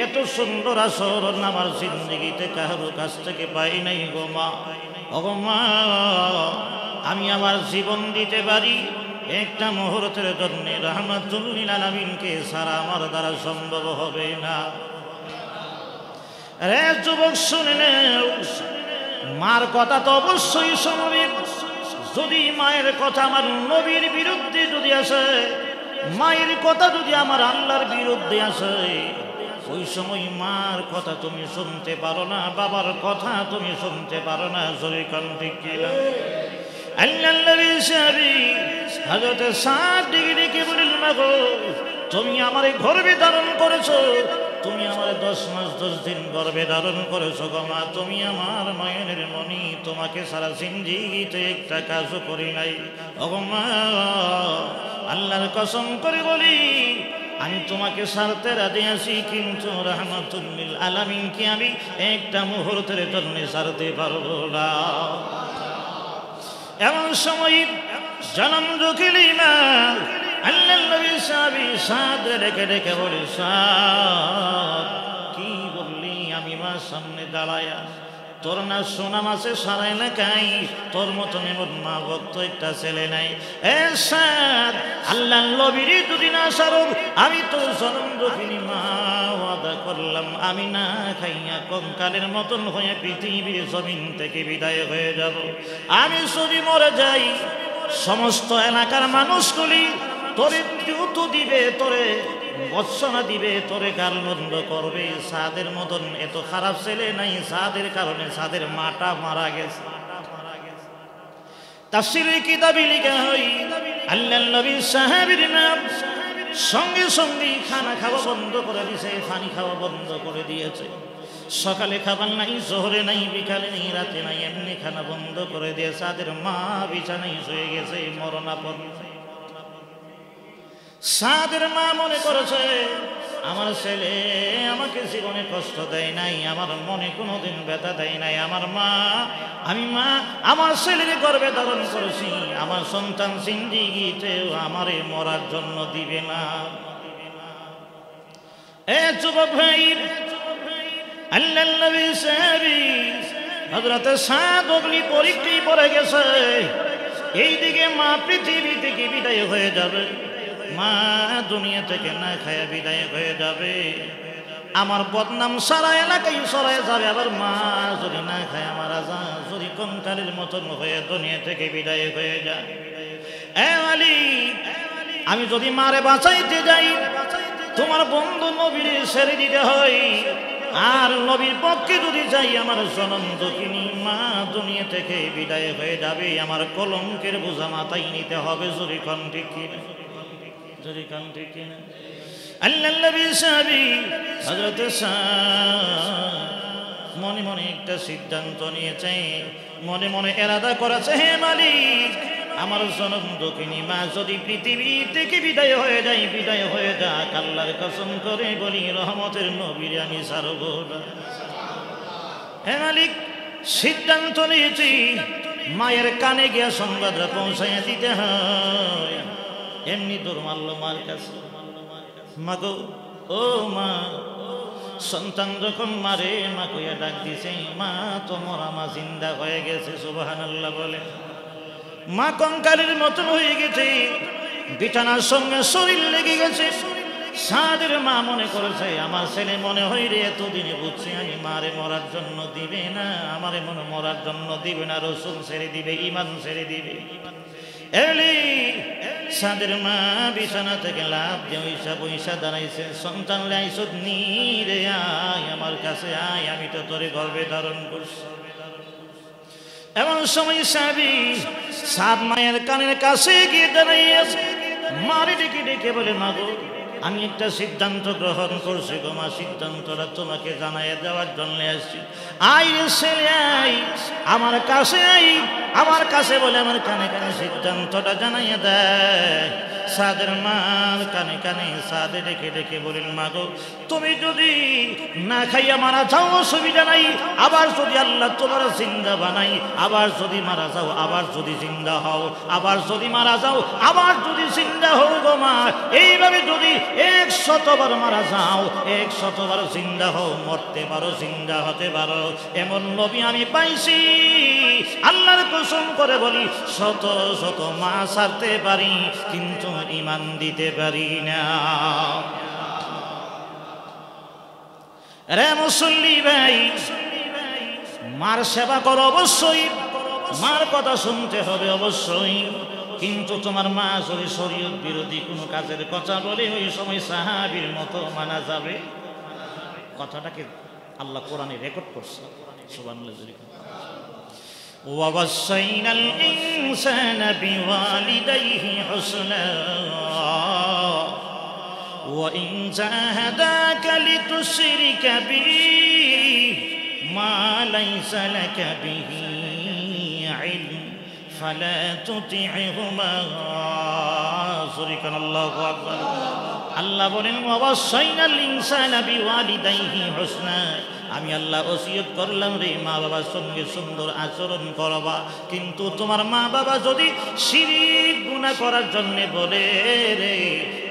এত সুন্দর আচরণ আমার জিন্দেগিতে কারো কাছ থেকে পাই নাই গো মা। ও মা, আমি আমার জীবন দিতে পারি একটা মুহূর্তের জন্য, রাহমাতুল লিল আলামিনকে ছাড়া আমার দ্বারা সম্ভব হবে না। রে যুবক, শুনে নাও, মার কথা তো অবশ্যই শুনবে। যদি মায়ের কথা আমার নবীর বিরুদ্ধে যদি আসে, মায়ের কথা যদি আমার আল্লাহর বিরুদ্ধে আসে, ওই সময় মার কথা তুমি শুনতে পারো না, বাবার কথা তুমি শুনতে পারো না। জোরে কান ঠিক কিনা? আল্লাহ নবী সাহাবী হযরত সাদ ডেকে বলেন, মা গো, তুমি আমারে গর্ভে ধারণ করেছো, তুমি আমার 10 মাস 10 দিন গর্ভে ধারণ করেছো গো মা, তুমি আমার মায়ের মনি, তোমাকে সারা জিন্দেগিতে একটা কাজও করি নাই। ও মা, আল্লাহর কসম করে বলি, আমি তোমাকে ছাড়তে রাজি আছি, কিন্তু রাহমাতুল লিল আলামিনকে আমি একটা মুহূর্তের জন্য ছাড়তে পারবো না। এমন সময় জনম দুঃখিল ইমান আল্লাহ নবী সাহাবী সাদ ডেকে ডেকে বলে, সাদ, কি বললি? আমি মার সামনে দাঁড়ায়া, তোর না সুনাম আছে সারা এলাকায়, তোর মতন এমন মা ভক্ত একটা ছেলে নাই। সাদ, আল্লাহ নবীর যদি না সারব, আমি তো জনম দুঃখিল মা ওয়াদা করলাম, আমি না খাইয়া কঙ্কালের মতন হয়ে পৃথিবীর জমিন থেকে বিদায় হয়ে যাব। আমি যদি মরে যাই, সমস্ত এলাকার মানুষগুলি তোরে দ্রুত দিবে, তোরে বৎসনা দিবে, তোরে গালমন্দ করবে। সাদের মতন এত খারাপ ছেলে নাই, সাদের কারণে সাদের মাটা মারা গেছে। তাফসীরে কিতাবে লেখা হয়, আল্লাহর নবী সাহাবীর নাম সঙ্গে সঙ্গে খানা খাওয়া বন্ধ করে দিয়েছে, পানি খাওয়া বন্ধ করে দিয়েছে। সকালে খাবার নাই, জোহরে নাই, বিকালে নাই, রাতে নাই, এমনি খানা বন্ধ করে দিয়ে সাদের মা বিছানায় শুয়ে গেছে মরণাপন্ন। সাদের মা মনে করেছে আমার ছেলে আমাকে জীবনে কষ্ট দেয় নাই, আমার মনে কোনোদিন ব্যথা দেয় নাই। আমার মা, আমি মা আমার ছেলের গর্ভে ধারণ করেছি, আমার সন্তান জিন্দিগিতেও আমারে মরার জন্য দিবে না। এ যুবক ভাই, আল্লাহর নবী সাহাবী হযরত সাদ অগ্নি পরীক্ষায় পড়ে গেছে। এইদিকে মা পৃথিবী থেকে বিদায় হয়ে যাবে, মা দুনিয়া থেকে না খায়া বিদায় হয়ে যাবে। আমার বদনাম সারা এলাকায় ছড়ায় যাবে। আবার মা যদি না খায় মারা যায়, যদি কঙ্কালের মতন হয়ে দুনিয়া থেকে বিদায় হয়ে যায়। এ আলী, আমি যদি মারে বাঁচাইতে যাই, তোমার বন্ধু নবীর ছেড়ে দিতে হয়। আর নবীর পক্ষে যদি যাই, আমার জনম দুঃখিনী মা দুনিয়া থেকে বিদায় হয়ে যাবে। আমার কলঙ্কের বোঝা মাথায় নিতে হবে। যদি কোন ঠিক কিনা, যদি কোন ঠিক কিনা। আল্লাহর নবী সাহাবী হযরত মনে মনে একটা সিদ্ধান্ত নিয়েছে, মনে মনে এরাদা করেছে, হে মালিক, আমার জনম দুঃখিনী মা যদি পৃথিবী থেকে বিদায় হয়ে যায়, বিদায় হয়ে যাক, আল্লাহর কসম করে বলি রহমতের নবীর আমি ছাড়ব না। হে মালিক, সিদ্ধান্ত নিয়েছি, মায়ের কানে গিয়া সংবাদটা পৌঁছাইয়া দিতে হয়। এমনি দৌড় মারল মার কাছে, মা গো, ও মা। সন্তান যখন মারে, মা কইয়া ডাক দিছে, মা তোমার মা জিন্দা হয়ে গেছে। সুবহানাল্লাহ বলে। মা কঙ্কালের মতন হয়ে গেছে, বিছানার সঙ্গে শরীর লেগে গেছে। সাদের মা মনে করেছে আমার ছেলে মনে হয় রে এতদিনে বুঝছে আমি মারে মরার জন্য দিবে না, আমারে মনে মরার জন্য দিবে না, রসুল ছেড়ে দিবে, ইমান ছেড়ে দিবে। এলি সাদের মা বিছানা থেকে লাভ দিয়ে পয়সা দাঁড়াইছে। সন্তান লাইসুদ নি রে, আয় আমার কাছে আয়, আমি তো তোরে গর্ভে ধারণ করছি। এমন সময় সাদ মায়ের কানের কাছে গিয়ে দাঁড়াইয়াছে, মারে ডেকে ডেকে বলে, মা গো, আমি একটা সিদ্ধান্ত গ্রহণ করছি গো মা, সিদ্ধান্তটা তোমাকে জানাই দেওয়ার জন্য আসছি। আই রে ছেলে আই, আমার কাছে আই, আমার কাছে বলে আমার কানে কানে সিদ্ধান্তটা জানাইয়া দেয়। সাদের মার কানে কানে সাদে ডেকে ডেকে বলেন, মা গো, তুমি যদি না খাইয়া মারা যাও অসুবিধা নাই, আবার যদি আল্লাহ তোমার জিন্দা বানাই, আবার যদি মারা যাও, আবার যদি জিন্দা হও, আবার যদি মারা যাও, আবার যদি জিন্দা হও গো মা, এইভাবে যদি 100 বার মারা যাও, 100 বার জিন্দা হও, মরতে পারো, জিন্দা হতে পারো, এমন নবী আমি পাইছি। আল্লাহর কসম করে বলি, শত শত মা ছাড়তে পারি, কিন্তু ইমান দিতে পারি না। রে মুসল্লি ভাই, মার সেবা করো অবশ্যই, মার কথা শুনতে হবে অবশ্যই, কিন্তু তোমার মা যদি শরীয়ত বিরোধী কোনো কাজের কথা বলে, ওই সময় সাহাবীর মতো মানা যাবে। কথাটাকে আল্লাহ কোরআনে রেকর্ড করছে। সুবহানাল্লাহ। ووصينا الإنسان بوالديه حسنا وإن جاهداك لتشرك بي ما ليس لك به علم فلا تطعهما الله أكبر। আল্লাহ বলেন, ওয়াসাইনাল ইনসানা বিওয়ালিদাইহি হুসনা, আমি আল্লাহ ওসিয়ত করলাম রে মা বাবার সঙ্গে সুন্দর আচরণ করবা, কিন্তু তোমার মা বাবা যদি শিরক গুনাহ করার জন্য বলে রে,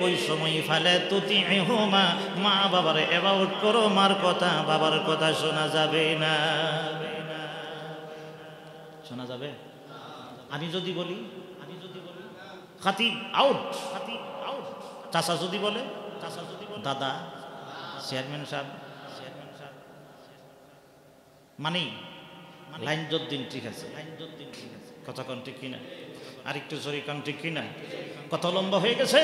ওই সময় ফালা তুতিহুমা, মা বাবার এবাউট করো, মার কথা বাবার কথা শোনা যাবে না। শোনা যাবে? আমি যদি বলি খাতিব আউট, চাচা যদি বলে দাদা, চেয়ারম্যান সাহেব, মানে লাইন যদ্দিন ঠিক আছে, কথা কোন ঠিক কিনা, আর একটু জোরে কোন ঠিক কিনা, কথা লম্বা হয়ে গেছে।